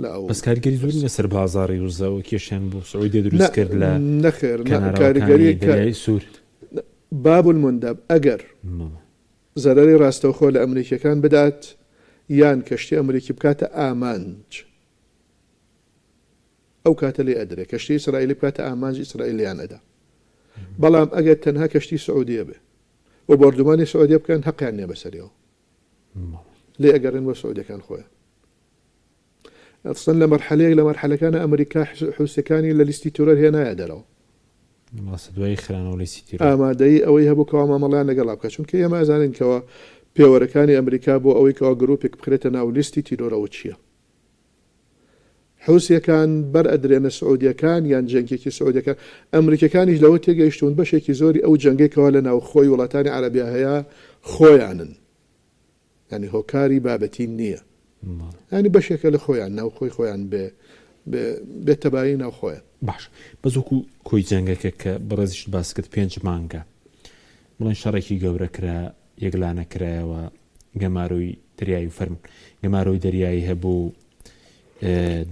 لە ئەو بەس کاریگەری زۆر لەسەر بازاڕی وزە و کێشیان بۆ سعودی دروست کرد لە نەخێر کاریگەری دەریای سوور باب المەندە ئەگەر زەرەری ڕاستەوخۆ لە ئەمریکیەکان بدات یان کەشتی ئەمریکی بکاتە ئامانج ئەو کاتە لێ ئەدرێ کەشتی ئیسرائیلی بکاتە ئامانج ئیسرائیلیان ئەدا بەڵام ئەگەر تەنها کەشتی سعودیە بێ و بردومانی سعودیە بکەن حەقیان نییە بەسەریەوە لێ ئەگەڕێن بۆ سعودیەکان خۆیان ئەسڵەن لە مەرحەلەیەک لە مەرحەلەکانە ئەمریکا حوسەکانی لە لیستی تورەر هێنایە دەرەوە دوای خرانەوە لیستی تورەر ئامادەی ئەوەی هەبوو کەوا مامەڵیان لەگەڵا بکە چونکە ئێمە ئەزانین کەوە پێوەرەکانی ئەمریکا بۆ ئەوەی کەوا گرۆپێک بخرێتە ناو لیستی تیرۆرەوە چییە حوسیەکان بەر ئەدرێنە سعودیەکان یان جەنگێکی سعودیەکان ئەمریکەکانیش لەوە تێگەیشتون بەشێکی زۆری ئەو جەنگێکەوە لە ناو خۆی وڵاتانی عەرەبیا هەیە خۆیانن ینی هۆکاری بابەتی نییە ینی بەشێکە لە خۆیان ناو خۆی خۆیان بێتەبایی ناو خۆیان باش بەزوەکو کۆی جەنگەکە کە بەڕێزیشت باس کرد 5 مانگە بڵێن شەڕێکی گەورە کرا یەکلانە کرایەوە گەماروی دەریایی و فەرمون گەماروی دەریایی هەبوو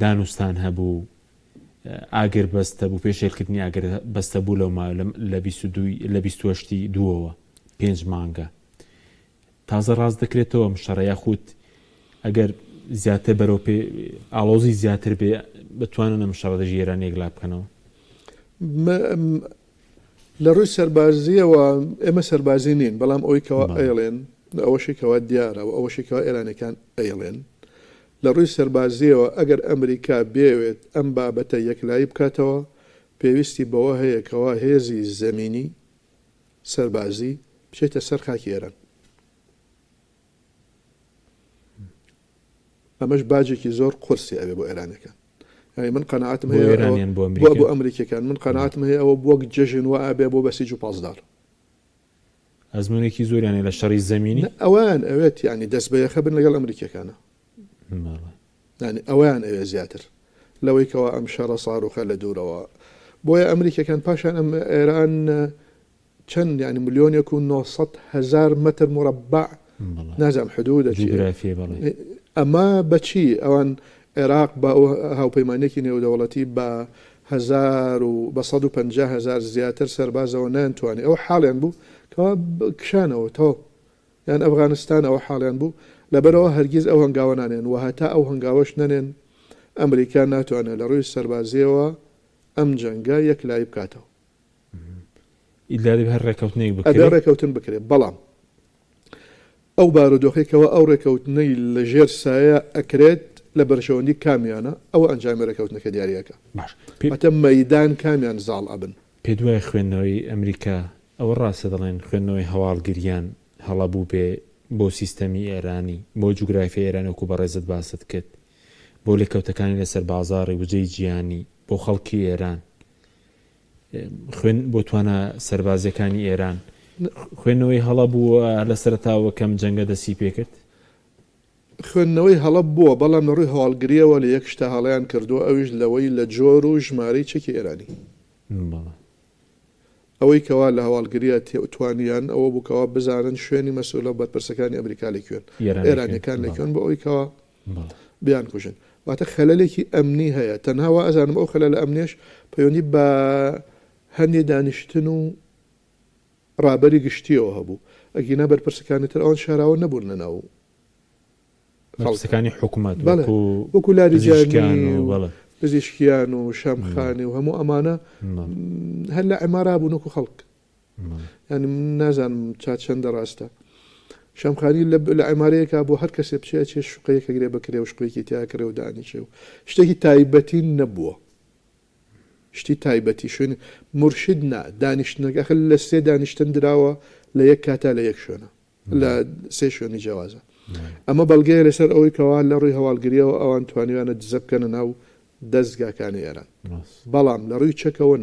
دانوستان هەبوو ئاگر بەستە بوو پێشێلکردنی ئاگەر بەستە بوو لەو لە 28 دووەوە 5 مانگە تازە ڕاست دەکرێتەوە شەڕە یاخود ئەگەر زیاتر بەرەو پێ ئاڵۆزی زیاتر بێ بتوانن ئەم شەڕە دەژێران یەکلا بکەنەوە لە ڕووی سەربازیەوە ئێمە سەربازی نین بەڵام ئەوەی کەوا ئەیڵێن ئەوەشی کەوا دیارە و ئەوەشی کەوا ئێرانەکان ئەیڵێن لە ڕووی سەربازیەوە ئەگەر ئەمریکا بێوێت ئەم بابەتە یەکلایی بکاتەوە پێویستی بەوە هەیە کەوا هێزی زەمینی سەربازی بچێتە سەر خاکی ئێران. ئەمەش باجێکی زۆر قورسی ئەوێ بۆ ئێرانەکان. یعنی من قەناعەتم هەیە ئێرانیان بۆ ئەمریکەکان من قەناعەتم هەیە ئەوە بۆ جەژن وە ئابێ بۆ بەسیج و پازدار. ئەزمونێکی زۆریانێ لە شەڕی زەمینی ئەوان ئەوێت ینی دەست بەیەخە بن لەگەڵ ئەمریکەکانە. ینی ئەویان ئەوێ زیاتر لەوەی کەەوە ئەم شەڕە ساڕوخە لە دوورەوە. بۆیە ئەمریکەکان پاشان ئەم ئێران چەند ینی 1,900,000 متر مربع نازام حدود ئەمە بەچی ئەوان عێراق بە هاوپەیمانێکی نێودەوڵەتی بە 150,000 زیاتر سەربازەوە نانتوانێت ئەوە حاڵیان بوو کەوا کشانەوە تۆ یان ئەفغانستان ئەوە حاڵیان بوو لەبەرەوە هەرگیز ئەو هەنگاوە نانێن و هەتا ئەو هەنگاوەش نەنێن ئەمریکا ناتوانێت لە ڕووی سەربازیەوە ئەم جەنگە یەک لای بکاتەوە هەر ڕێکەوتنێک ڕێکەوتن بکرێت. بەڵام ئەو بارودۆخێکەوە ئەو ڕێکەوتنەی لە ژێر سایە ئەکرێت لە بەرژەوەندی کامیانە ئەوە ئەنجامی ڕێکەوتنەکە دیارەکە باشتە مەدان کامیان زاڵ ئەبن. پێ دوای خوێندنەوەی ئەمریکا ئەوە ڕاستە دەڵێن خوێندنەوەی هەواڵگریان هەڵەبوو بێ بۆ سیستەمی ئێرانی بۆ جوگرافی ئێرانەکو بە ڕێزت باست کرد بۆ لێکەوتەکانی لەسەر بازاڕی وجەی گیانی بۆ خەڵکی ئێران خوێن بۆ توانە سەربازەکانی ئێران خوێندنەوەی هەڵە بووە لە سەرتاوە کەم جەنگە دەسی پێکرد. خوێندنەوەی هەڵە بووە بەڵام لە ڕووی هەواڵگریەوە لە یەک شتە هەڵیان کردووە ئەویش لەوەی لە جۆر و ژمارەی چەکی ئێرانی ئەوەی کەوا لە هەواڵگریە توانیان ئەوە بووکەوە بزانن شوێنی مەسئولە بەرپرسەکانی ئەمریکا لەکوێن ئێرانیەکان لەکوێن بۆ ئەوی کەوا بیان کوژن. واتە خەلەلێکی ئەمنی هەیە تەنهاوە ئەزانم ئەو خەلە لە ئەمنیش پەیوەندی بە هەندێ دانیشتن و ڕابەری گشتیەوە هەبوو ئەگینا بەرپرسەکانی تر ئەوان شاراوە نەبوون لەناو خەڵکەکانی حکوومەت وەکو لاریجیان پزیشکیان و شەمخانی و هەموو ئەمانە هەر لە عێمارا بوونەکو خەڵک ینی نازانم چەندە ڕاستە شەمخانی لە عێمارەیەکا بۆ هەر کەسێ بچێ چێ شوقەیەکە گرێ بکرێ و شقەیەکی تیاکرێ و دانیچێ و شتێکی تایبەتی نەبووە شتی تایبەتی شوێن مرشد نا دانیشتنەکە لە سێ دانیشتن دراوە لە یەک کاتا لە یەک شوێنە لە سێ شوێنی جیاوازە. ئەمە بەڵگەیە لەسەر ئەوەی کەوا لە ڕووی هەواڵگریەوە ئەوان توانیوانە دزە بکەنە ناو دەستگاکانی ئێران بەڵام لە ڕووی چەکەوە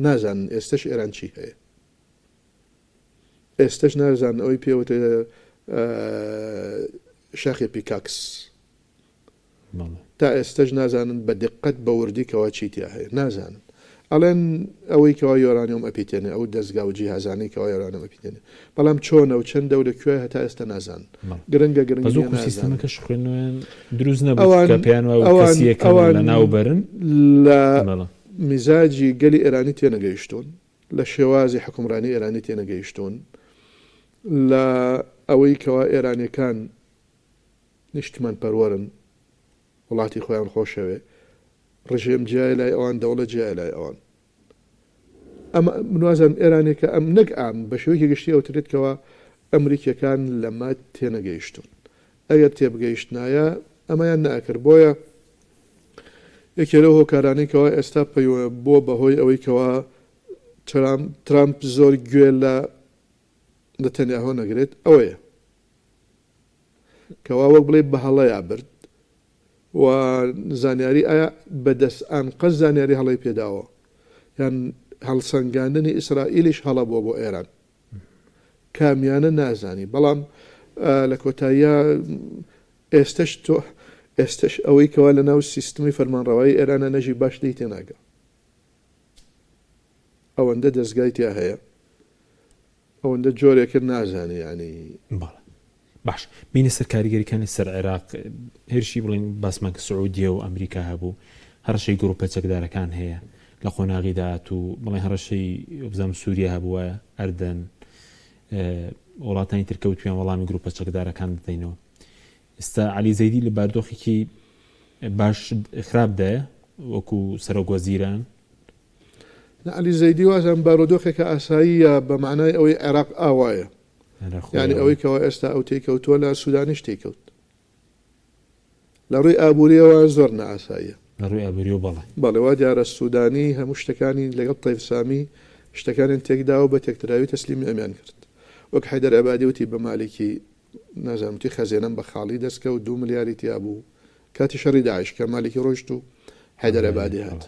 نازانن ئێستش ئێران چی هەیە ئێستش نازانن ئەوەی پێوتە شاخی پیکاکس تا ئێستش نازانن بە دقت بە وردی کەوا چیتیا هەیە نازانن ئەڵێن ئەوەی کەوا یۆرانیۆم ئەپیتێنێ ئەو دەستگا و جیهازانەی کەوا یۆرانیۆم ئەپیتێنێ بەڵام چۆنە و چەندە و لەکوێ هەتا ئێستا نازانن گرنگە سیستەمەکەش خوێندنەوەیان دروست نەبوو کە پێیان کەسیەکە لە ناوبەرن لە میزاجی گەلی ئێرانی تێنەگەیشتون لە شێوازی حکومڕانی ئێرانی تێنەگەیشتون لە ئەوەی کەوا ئێرانیەکان نیشتمان پەروەرن وڵاتی خۆیان خۆشەوێ ڕژێم جیای لای ئەوان دەوڵەت جیای لای ئەوان ئەمە منوازم ئێرانێکە ئەم نەک ئام بە شێوەیەکی گشتی ئەوترێتکەوە ئەمریکیەکان لەمە تێنەگەیشتون ئەگەر تێبگەیشتنایە ئەمەیان ناکرد بۆیە یەکێ لەو هۆکارانێکەوە ئێستا پەیوە بۆ بەهۆی ئەوەی کەوا ترامپ زۆر گوێ لە نەتەنیاهۆ نەگرێت ئەوەیە کەوا وەک بڵێ بە هەڵەیە برد و زانیاری ئایا بەدەست ئەنقەز زانیاری هەڵی پێداوە یان هەڵسەنگاندنی ئیسرائیلیش هەڵە بۆ ئێران کامیانە نازانی بەڵام لە کۆتاییە ئێستش ئەوەی کەوا لە ناو سیستمی فەرمانڕەوایی ئێرانە نەژی باش دەی تێناگە ئەوەندە دەستگای تیا هەیە ئەوەندە جۆرێکرد نازانێ ینی باش بینە سەر کاریگەریەکانی سەر عێراق هێرشی بڵین باسمان کە سعودیە و ئەمریکا هەبوو هەرشەی گروپە چەکدارەکان هەیە لە خۆناغیدات و بڵێن هەرشەی بزەم سووریا هەبووە ئەردەن وڵاتانی ترکەوتویان وەڵامی گروپە چەکدارەکان بدەینەوە ئێستا عەلی زەیدی لە باردۆخێکی باش خراپدایە وەکو سەرۆکوەزیران عەلی زەیدی وازم بارودۆخێکە ئاساییە بە معنای ئەوەی عێراق ئاوایە یعنی ئەوەی کەەوە ئێستا ئەو تێکەوتووە لە سوودانیش تێکەوت لە ڕووی ئابوووریەوە زۆر نەئاساییە لە ڕووی ئابووری بەڵێ بەڵێ وا دیارە سوودانی هەموو شتەکانی لەگەڵ تەیف سامی شتەکانیان تێکداوە بە تێکتراوی تەسلیمی ئەمیان کرد وەک حەیدەر ئەبادی وتی بە مالێکی نازانمتی خەزێنم بە خاڵی دەستکە و 2 ملیاری تیا بوو کاتی شەڕی داعش کە مالێکی ڕۆشت و حەیدەر ئەبادی هات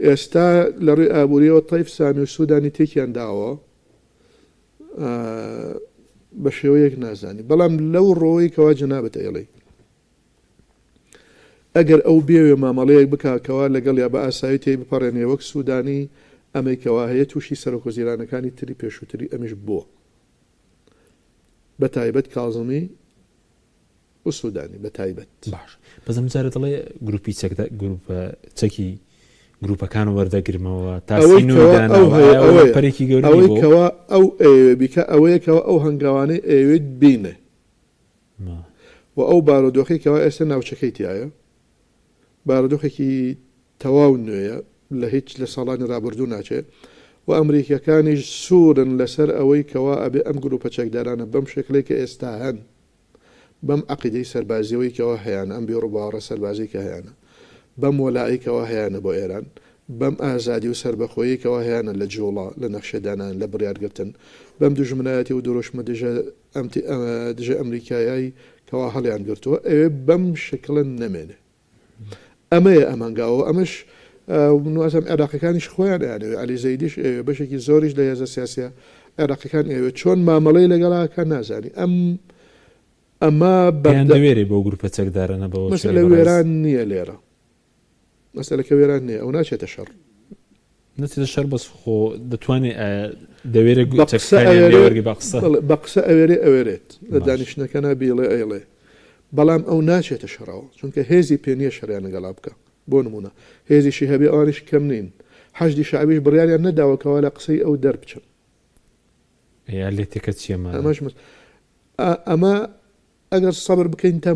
ئێستا لە ڕووی ئابووریەوە تەیف سامی و سوودانی تێکیان داوە بە شێوەیەک نازانی بەڵام لەو ڕۆی کەوا جنابەت ئێڵێ ئەگەر ئەو بێوێ مامەڵەیەک بکاکەوە لەگەڵ یا بە ئاسایی تێی بپەڕێنێ وەک سوودانی ئەمریکەوە هەیە تووشی سەرۆکۆزیرانەکانی تری پێشووتری ئەمیش بووە بە تایبەت کاڵزمی و سوودانی بە تایبەت باش بەزم جارێت دەڵێ گروپی گروپە چەکی گروپەکان و وەردەگرمەوە تاسیپەرێکی گەورەی ئەوەیەوە ئەو بیکە ئەوەیەکەوە ئەو هەنگاوانەی ئەوێت بینێ و ئەو بارودۆخێکەوە ئێستا ناوچەکەی تایە بارودۆخێکی تەواو نوێیە لە هیچ لە ساڵانی ڕابردوو ناچێت و ئەمریکەکانیش سوورن لەسەر ئەوەی کەوا ئەبێ ئەم گروپە چەکدارانە بەم شکلێک کە ئێستا هەن بەم عقیدەی سەربازیەوەیکەوە هەیەە ئەم بیڕووباوەڕە سەربازی کە هەیەە بەم وەلایکەوە هەیەە بۆ ئێران بەم ئازادی و سربەخۆییکەوە هەیەە لە جوڵە لە نەخشەدانان لە بڕیارگرتن بەم دوژمنایەتی و دروشمە دژە ئەمریکایایی کەوا هەڵیان گرتووە ئەوێ بەم شکلن نەمێنێ ئەمەیە ئەمانگاوە ئەمەش نوازم عێراقیەکانیش خۆیان یانەوێ علی زەیدیش بەشێکی زۆریش لە هێزە سیاسە عێراقیەکان ئێوێ چۆن مامەڵەی لەگەڵاکە نازانی ئەمە بەندەوێری بۆ گروپە چەکدارانە بەوە مەسەلە وێران نییە لێرە مەسەلەکە وێران نییە ئەو ناچێتە شەڕ نەچێتە شەڕ بەس خۆ دەتوانێت دەوێرە بە قسە ئەوێرێ ئەوێرێت لە دانیشتەکەنا بیڵێ ئەیڵێ بەڵام ئەو ناچێتە شەڕەوە چونکە هێزی پێ نییە شەڕیان لەگەڵا بکە بۆ نمونە هێزیشی هەبێ ئەوانیش کەم نین حەشدی شعبیش بڕیاریان نەداوەکەوە لە قسەی ئەو دەربچن لێ تێکە چیەمە ئەمە ئەگەر سەبر بکەین تا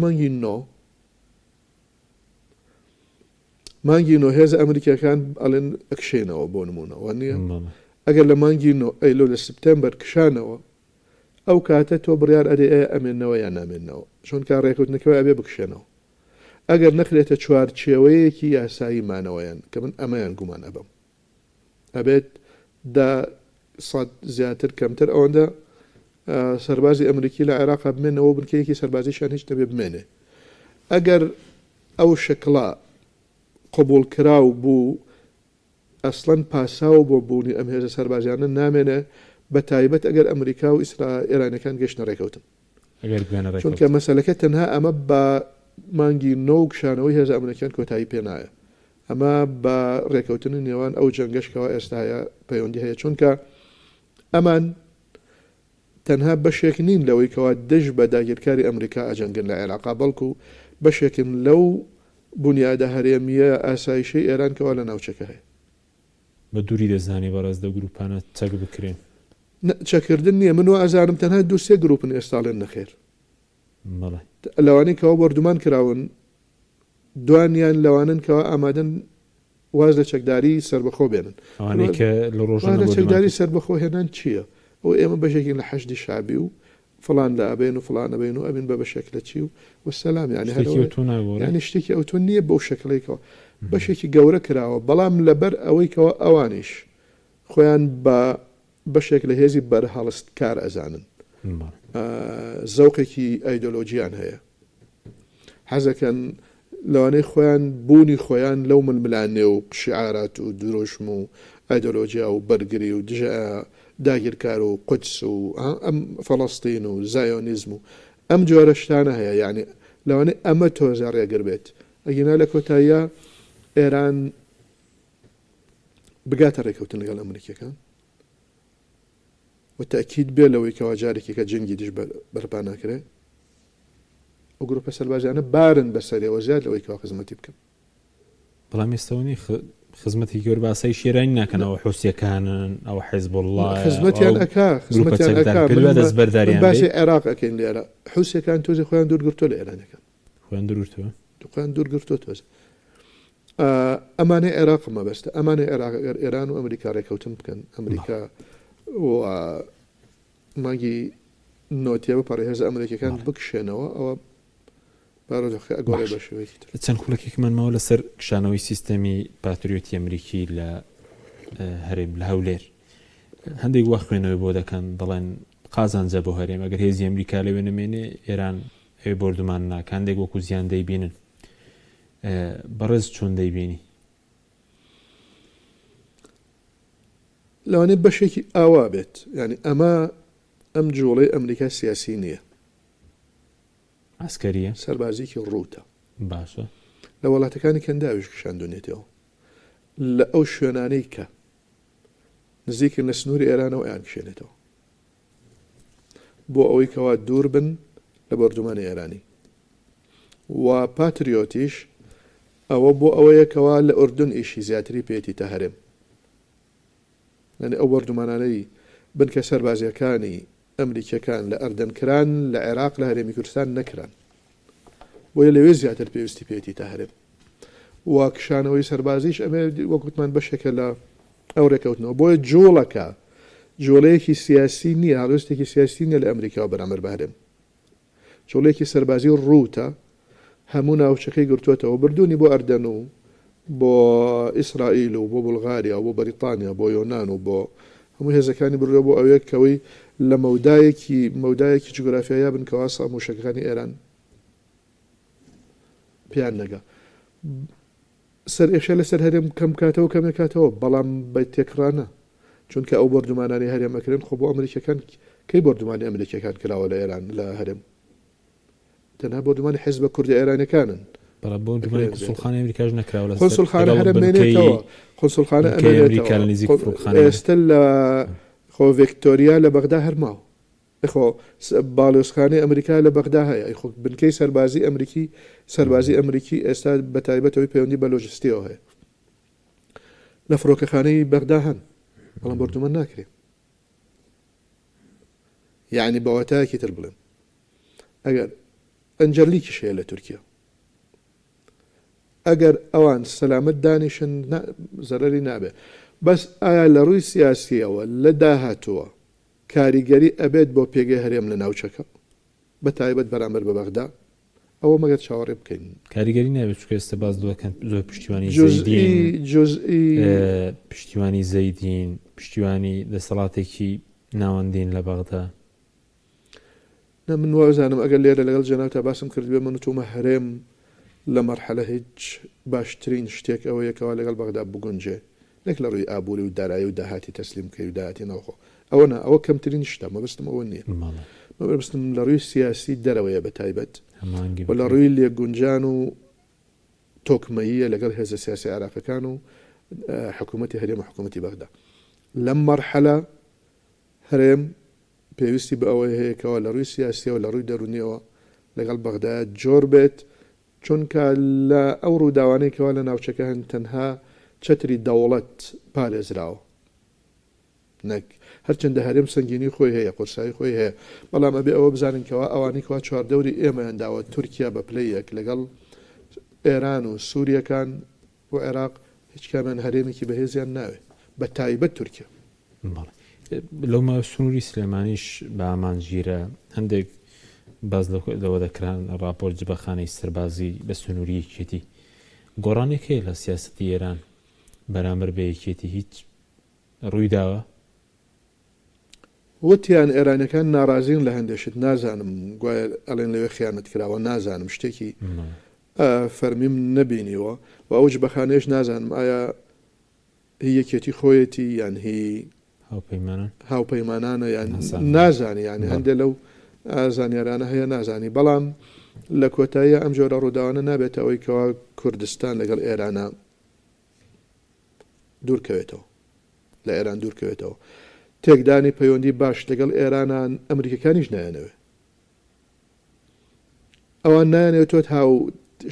مانگی نۆ هێز ئەمریکەکان ئەڵێن ئەکشێنەوە بۆ نمونەوە نییە ئەگەر لە مانگی نۆ ئەیلۆ لە سپتەمبەر کشانەوە ئەو کاتە تۆ بڕیار ئەدێ ئەمێنەوە یان نامێنەوە چۆن کا ڕێکوتنەکەەوە ئەبێ بکشێنەوە ئەگەر نەخرێتە چوارچێوەیەکی یاسایی مانەوەیان کە من ئەمەیان گومان ئەبم ئەبێت دا سەد زیاتر کەمتر ئەوەندە سەربازی ئەمریکی لە عێراق بمێنەوە بنکەیەکی سەربازیشان هیچ دەبێ بمێنێ ئەگەر ئەو شکڵا قبول کراو بوو ئەسڵەن پاساو بۆ بوونی ئەم هێزە سەربازیانە نامێنێ بە تایبەت ئەگەر ئەمریکا و ئێرانەکان گەشتە ڕێکەوتن چونکە مەسەلەکە تەنها ئەمە بە مانگی نۆ کشانەوەی هێز ئەمریکان کۆتایی پێنایە ئەمە بە ڕێکەوتنی نێوان ئەو جەنگەشکەوە ئێستاە پەیوەندی هەیە چونکە ئەمان تەنها بەشێک نین لەوەی کەوا دژ بە داگیرکاری ئەمریکا ئەجەنگن لە عێراقا بەڵکو بەشێکن لەو بنیادە هەرێمیە ئاسایشەی ئێران کەوا لە ناوچەکە هەیە بە دووری دەزانی بەڕاست دە گروپانە چەک بکرێن چەکردن نییە من ئازارم تەنها دووسێ گروپن ئێستاڵێن نەخێر لەوانەی کەەوە بردومان کراون دوانیان لەوانن کەەوە ئامادەن واز لە چەکداری سربەخۆ بێنن لە ڕۆژانە چەکداری سربەخۆ هێنان چییە؟ ئەو ئێمە بەشێکی لە حەشدی شعبی و فلان لە ئەبێن و فلان ئەبێن و ئەبین بە بەشێک لە چی و وەسەلام ینی شتێکی ئەو تۆ نییە بەو شکلێکەوە بەشێکی گەورە کراوە بەڵام لەبەر ئەوەیکەوە ئەوانیش خۆیان بە بەشێک لە هێزی بەرهەڵست کار ئەزانن زەوقێکی ئایدۆلۆجییان هەیە حەزەکەن لەوانەی خۆیان بوونی خۆیان لەو ململانێ و شعارات و درۆشم و ئایدۆلۆژیا و بەرگری و دژە داگیرکار و قودس و ئەم فەڵەستین و زایۆنیزم و ئەم جۆرە شتانە هەیە یعنی لەوانەیە ئەمە تۆزە ڕێگر بێت ئەگینا لە کۆتاییە ئێران بگاتە ڕێکەوتن لەگەڵ ئەمریکیەکان و تاکید بێ لەوەی کەوا جارێکی کە جنگی دژ بەرپا ناکرێت ئەو گروپە سەربازیانە بارن بەسەرەوە زیاد لەوەی کەوا خزمەتی بکەن بەڵام ئێستاونی خزمەتی گەور باسای شێرانی ناکەنەوە حوسیەکانن ئەو حیزب الله خزمەتیان ئەکا باسی عێراق ئەکەین لێرە حوسیەکان تۆزی خۆیان دوورگرتۆ لە ئێرانەکان خۆیان دوورتووە خۆیان دوورگرتۆ تۆز ئەمانەی عێراق مەبەستە ئەمانەی عێراق ئەگەر ئێران و ئەمریکا ڕێکەوتن بکەن ئەمریکا و مانگی نۆتیە بە پەڕێهێز ئەمریکیەکان بکشێنەوە ئەوە بارۆخی ئەگۆڕێ باش. بە شێوەیەکی تر. چەند خولەکێکمانمەوە لەسەر کشانەوەی سیستەمی پاتریۆتی ئەمریکی لە هەرێم لە هەولێر هەندێک وا خوێنەوەی بۆ دەکەن دەڵێن قازانجە بۆ هەرێم ئەگەر هێزی ئەمریکا لەوێ نەمێنێ ئێران ئەوێ بردومان ناکە هەندێک وەکو زیان دەیبینن بەڕێز چۆن دەیبینی لەوانێ بەشێکی ئاوا بێت ینی ئەم جوڵەی ئەمریکا سیاسی نییە ئاسکەریە سەربازێکی ڕووتە باشە لە وڵاتەکانی کەنداویش کشاندونێتەوە لە ئەو شوێنانەی کە نزیکن لە سنووری ئێرانەوە ئەیان کشێنێتەوە بۆ ئەوەی کەوا دوور بن لە بەردومانی ئێرانی و پاتریۆتیش ئەوە بۆ ئەوەیەکەوە لە ئوردون ئیشی زیاتری پێێتی تا هەرێم ئەو بەردومانانەی بنکە سەربازیەکانی ئەمریکیەکان لە ئەردەنکران لە عێراق لە هەرێمی کوردستان نەکران بۆیە لەوێ زیاتر پێویستی پێێتی تا هەرێم و کشانەوەی سەربازیش ئەمێ وەکوتمان بەشێکە لە ئەو ڕێکەوتنەوە بۆیە جوڵەکە جۆڵەیەکی سیاسی نییە هەڵوێستێکی سیاسی نیە لە ئەمریکا بەرامبەر بە هەرێم جۆڵەیەکی سەربازی ڕووتە هەموو ناوچەکەی گرتووەتەوە بردوونی بۆ ئەردەن و بۆ ئیسرائیل و بۆ بولغاریا و بۆ بەریتانیا بۆ یۆناان و بۆ هەموو هێزەکانی بڕە بۆ ئەوەیە کەوەی لە مەودایەکی جوگرافیایە بن کەوا ساموشەکانی ئێران پیان نەگا سەر ئێشە لەسەر هەرێم کەم کاتەوە کەمێکاتەوە بەڵام بە تێکرانە چونکە ئەو بردومانانی هەرێمەکردن خۆ بۆ ئەمریکەکان کەی بردومانی ئەمریکەکان کراوە لە ئێران لە هەرێم تەنها بردومانی حیزبە کوردی ئێرانەکانن سڵخانی ئەمریکاش نەکراوە خۆسڵخانە هەرمێنێتەوە خۆسڵخانە ئێستا لە خۆ ڤێکتۆریا لە بەغدا هەرماوە خۆ باڵۆسخانەی ئەمریکا لە بەغدا هەیە خۆ بنکەی سەربازی ئەمریکی ئێستا بە تایبەتەوەی پەیوەندی بە لۆجستیەوە هەیە لە فڕۆکەخانەی بەغدا هەن بەڵام بردومان ناکرێت یعنی بەواتایەکی تر بڵێن ئەگەر ئەنجەرلیکیش هەیە لە تورکیا ئەگەر ئەوان سەلامت دانیشن زەرەری نابێت بەس ئایا لە ڕووی سیاسیەوە لە داهاتووە کاریگەری ئەبێت بۆ پێگەی هەرێم لە ناوچەکە بە تایبەت بەرامبەر بە بەغدا ئەوە مەگەر چاوەڕێ بکەین کاریگەری نابێت چکە ئێستا باز دووەکەن زۆر پشتیوانی پشتیوانی زەیدین پشتیوانی دەسەڵاتێکی ناوەندین لە بەغدا من وازانم ئەگەر لێرە لەگەڵ جەناو تا باسم کردوێ من تومە هەرێم لە مەرحەلە هیچ باشترین شتێک ئەوە یەکەوە لەگەڵ بەغدا بگونجێ نەک لە ڕووی ئابووری و دارایی و داهاتی تەسلیم کەی و داهاتی ناوخۆ ئەوە کەمترین شتە مەبستم ئەوە نییە مەبستم لە ڕووی سیاسی دەرەوەیە بە تایبەت و لە ڕووی لێگونجان و تۆکمەیە لەگەڵ هێزە سیاسی عراقەکان و حکوومەتی هەرێم و حکوومەتی بەغدا لەم مەرحەلە هەرێم پێویستی بە ئەوەی هەیەکەوە لە ڕووی سیاسیەوە لە ڕووی دەرونیەوە لەگەڵ بەغدا جۆر بێت چونکە لە ئەو ڕووداوانەیەکەوە لە ناوچەکە هەن تەنها چەتری دەوڵەت پارێزراوە نەک هەرچەندە هەرێم سنگینی خۆی هەیە قورسایی خۆی هەیە بەڵام ئەبێ ئەوە بزاننکەوە ئەوانیکەوە چواردەوری ئێمەیانداوە تورکیا بە پلەیەک لەگەڵ ئێران و سووریەکان و عێراق هیچ کامیان هەرێمێکی بەهێزیان ناوێت بە تایبەت تورکیا لەومە سنووری سلێمانیش بە ئامانگیرە هەندێک باز لەوە دەکران راپۆرت جبەخانەی سەربازی بە سنووری یەکێتی گۆڕانێکەیە لە سیاسەتی ئێران بەرامبەر بە یەکێتی هیچ ڕوویداوە وتیان ئێرانەکان ناڕازین لە هەندێشت نازانم گوایە ئەڵێن لەوێ خیانەت کراوە نازانم شتێکی فەرمیم نەبینیوە و ئەوج بەخانێش نازانم ئایا هی یەکێتی خۆیەتی یان هی هاوپەیمانانە یان نازانی یانی هەندێک لەو زانیارانە هەیە نازانی بەڵام لە کۆتاییە ئەم جۆرە ڕووداوانە نابێت ئەوەی کەوا کوردستان لەگەڵ ئێرانە دوورکەوێتەوە لە ئێران دوورکەوێتەوە تێکدانی پەیوەندی باش لەگەڵ ئێرانان ئەمریکەکانیش نایەنەوێ ئەوان نایەنێتۆت هاو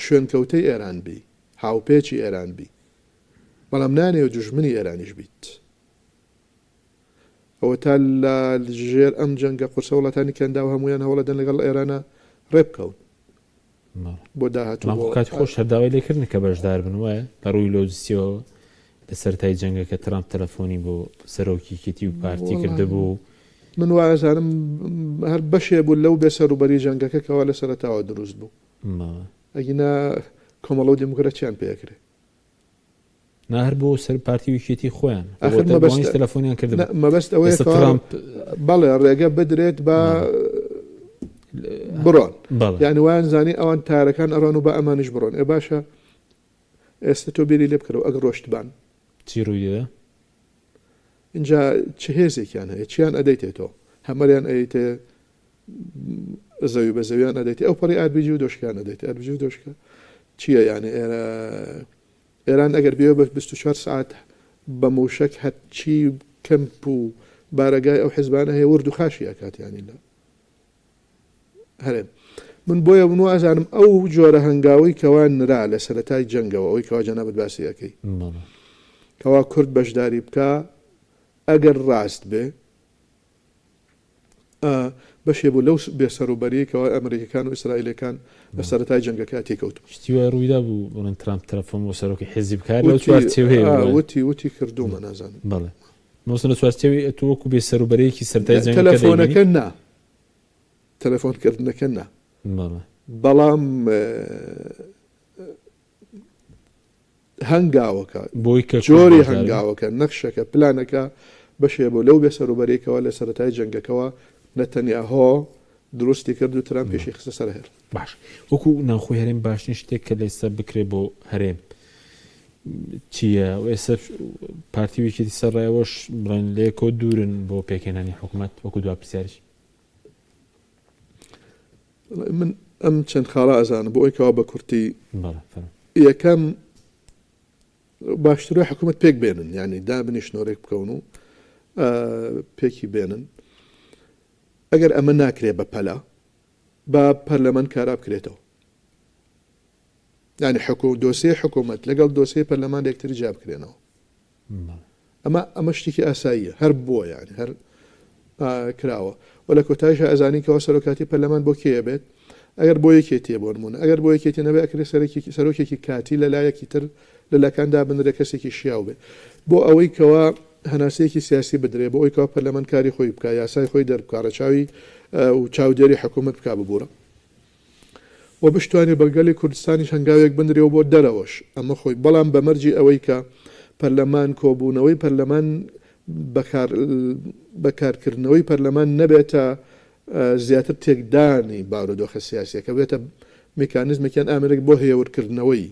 شوێنکەوتەی ئێران بی هاوپێکی ئێران بی بەڵام نانێ دوژمنی ئێرانیش بیت ئەوە تا لە ژێر ئەم جەنگە قورسە وڵاتانی کەندا و هەمویان هەوڵەدەن لەگەڵ ئێرانە ڕێبکەون بۆ داهاتوو کاتی خۆش هەرداوای لێکردن کە بەشدار بن وایە لە ڕووی لۆجستیەوە لە سەرای جەنگەکە ترامپ تەلەفۆنی بۆ سەرۆکی کێتی و پارتی کردبوو من وازانم هەر بەشێ بوو لەو بێسەروبەری جەنگەکە کەوا لە سەرەتاوە دروست بوو ئەگینا کۆمەڵە و دموکراتیان پێکرێ نهر بۆ سەر پارتی ویکێتی خۆیان آخر مەبەست تەلەفۆنیان کرد مەبەست ئەوەیە ترامپ بەڵێ ڕێگە بدرێت بە بڕۆن یعنی وان زانی ئەوان تارەکان ئەڕۆن و بە ئەمانش بڕۆن ئێ باشە ئێستا تۆ بیری لێ بکەرەوە ئەگەر ڕۆشتبان چی ڕوویدا اینجا چه هێزێکیان هەیە چیان ئەدەیتێ تۆ هەمەریان ئەیتێ زەوی بە زەویان ئەدەیت ئەو پەڕی ئاربیجی و دۆشکان ئەدەیت ئاربیجی و دۆشکە چییە یعنی ئێران ئەگەر بێ بە 24 ساعت بە موشک هەرچی کەمپ و بارەگای ئەو حیزبانە هەیە ورد و خاشی ئەکاتیانی لە هەرێن من بۆیە بنوە ئازانم ئەو جۆرە هەنگاوی کەوان نرا لە سەرەتای جەنگەوە ئەوی کەوا جەنابەت باسی ئەەکەی کەوا کورد بەشداری بکە ئەگەر ڕاست بێ بەشێ بوو لەو بێسەروبەریەکەوە ئەمریکەکان و ئیسرائیلەکان لە سەرەتای جەنگەکە تێکەوت شتیوە ڕوویدا بوو بڵێن ترامپ تەلەفۆن بۆ سەرۆکی حیزب بکات لەو چوارچێوەیە وتی کردومە نازانم بەڵێ مۆسن لە چوارچێوەی ئەتۆ وەکو بێسەروبەرەیەکی سەرەتای جەنگەکە تەلەفۆنەکە نا تەلەفۆنکردنەکە نا بەڵام هەنگاوەکە جۆری هەنگاوەکە نەخشەکە پلانەکە بەشێ بۆ لەو بێسەروبەرێکەوە لە سەرەتای جەنگەکەەوە نەتەنیاهۆ دروستی کرد و ترام پێشی خستە سەر هێر باش وەکو ناوخۆی هەرێم باشترین شتێک کە لە ئێستا بکرێ بۆ هەرێم چییە ئێستا پارتی ویکێتی سەرڕایەوەش بڵێن لێکۆ دوورن بۆ پێکێنانی حکوومەت وەکو دوا پرسیارش من ئەم چەند خاڵە ئەزانم بۆ ئەوەی کەوا بە کورتی یەکەم باشترە حکوومەت پێک بێنن یعنی دابنی شنۆرێک بکەون و پێکی بێنن ئەگەر ئەمە ناکرێ بە پەلا بە پەرلەمان کارا بکرێتەوە یعنی دۆسێ حکوومەت لەگەڵ دۆسێ پەرلەمان یەکتری جا بکرێنەوە ئەمە شتێکی ئاساییە هەر بووە یعنی هەر کراوە و لە کۆتاییشە ئەزانی کەەوە سەرۆکاتی پەرلەمان بۆ کێ بێت ئەگەر بۆ یەکێتیە بۆ نمونە ئەگەر بۆ یەکێتی نەبێ ئەکرێ سەرۆکێکی کاتی لە لایەکی تر لەلەکاندا بنرێ کەسێکی شیاو بێ بۆ ئەوەی کەوا هەناسەیەکی سیاسی بدرێ بۆ ئەوی کەوا پەرلەمانکاری خۆی بکە یاسای خۆی دەربکە ڕەچاوی و چاودێری حکوومەت بک ببوورە و بشتوانێ بەرگەلی کوردستانیش هەنگاوێک بنرێەوە بۆ دەرەوەش ئەمە خۆی بەڵام بەمەرجی ئەوەی کە پەرلەمان کۆبوونەوەی پەرلەمان بەکارکردنەوەی پەرلەمان نەبێتە زیاتر تێکدانی بارودۆخە سیاسیەکە بێتە میکانیزمێکیان ئامرێک بۆ هێورکردنەوەی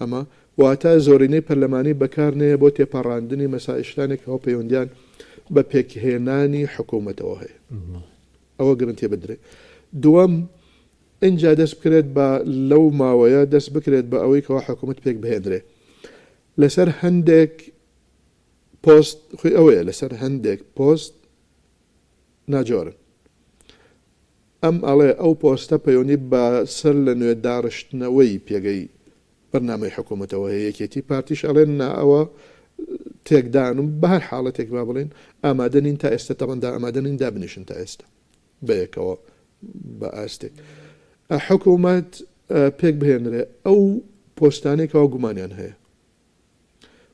ئەمە واتە زۆرینەی پەرلەمانی بەکارنەیە بۆ تێپەڕاندنی مەسائشتانێکەوە پەیوەندیان بە پێکهێنانی حکوومەتەوە هەیە ئەوە گرنگتێ بدرێت دووەم اینجا دەست بکرێت بە لەو ماوەیە دەست بکرێت بە ئەوەی کەەوە حکوومەت پێک بهێنرێ لەسەر هەندێک پۆست خۆی ئەوەیە لەسەر هەندێک پۆست ناجۆرن ئەم ئەڵێ ئەو پۆستە پەیوەندی بە سەر لە نوێ داڕشتنەوەی پێگەی بەرنامەی حکوومەتەوە هەیە یەکێتی پارتیش ئەڵێن ئەوە تێکدان و بە هەر حاڵەتێک با بڵێن ئامادەنین تا ئێستا تەمەندا ئامادەنین دابنیشن تا ئێستا بەیەکەوە بە ئاستێک حکوومەت پێک بهێنرێ ئەو پۆستانێکەوە گومانیان هەیە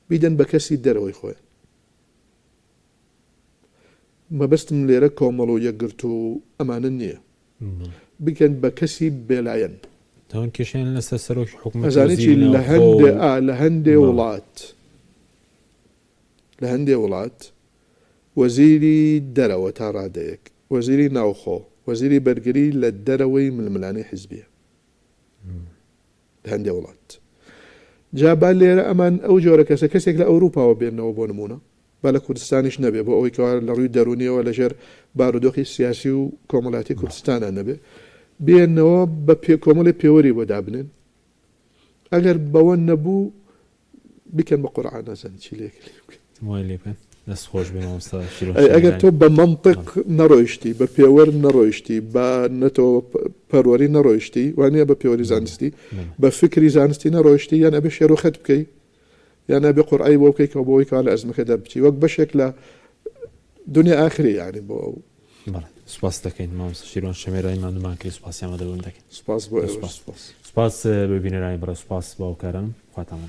بیدەن بە کەسی دەرەوەی خۆیان مەبەستم لێرە کۆمەڵ و یەکگرت و ئەمانە نییە بکەن بە کەسی بێلایەن تاوان کێشیان لەسەر سەرۆکی حکوومەت ئەزانێتی لە هەندێ وڵات وەزیری دەرەوە تا ڕادەیەک وەزیری ناوخۆ وەزیری بەرگری لە دەرەوەی ململانەی حیزبیە لە هەندێ وڵات جابا لێرە ئەمان ئەو جۆرە کەسە کەسێک لە ئەوروپاوە بێنەوە بۆ نمونە با لە کوردستانیش نەبێ بۆ ئەوەی کەوا لە ڕووی دەرونیەوە لەژێر بارودۆخی سیاسی و کۆمەڵاتی کوردستانە نەبێ بێنەوە بە کۆمەڵی پێوەری بۆ دابنێن ئەگەر بەوە نەبوو بکەن بە قورعان نەزان چی لێ دەست خۆش بێ مامۆستا ئەگەر تۆ بە مەنطق نەڕۆیشتی بە پێوەر نەڕۆیشتی بە نەتەوە پەروەری نەڕۆیشتی وانە بە پێوەری زانستی بە فکری زانستی نەڕۆیشتی یان ئەبێ شێرۆخەت بکەی یان ئەبێ قورعی بۆ بکەی کە بۆەوەی کە لە ئەزمەکە دەربچی وەک بەشێک لە دنیا ئاخری یعنی بۆ ئەو سوپاس دەکەین مامۆستا شیروان شەمێرایی مامنومان کرد سوپاسیان دەبوون دەکەین سوپاس بۆ سوپاس ببینەرانی بەڕێ سوپاس باوکاران خواتان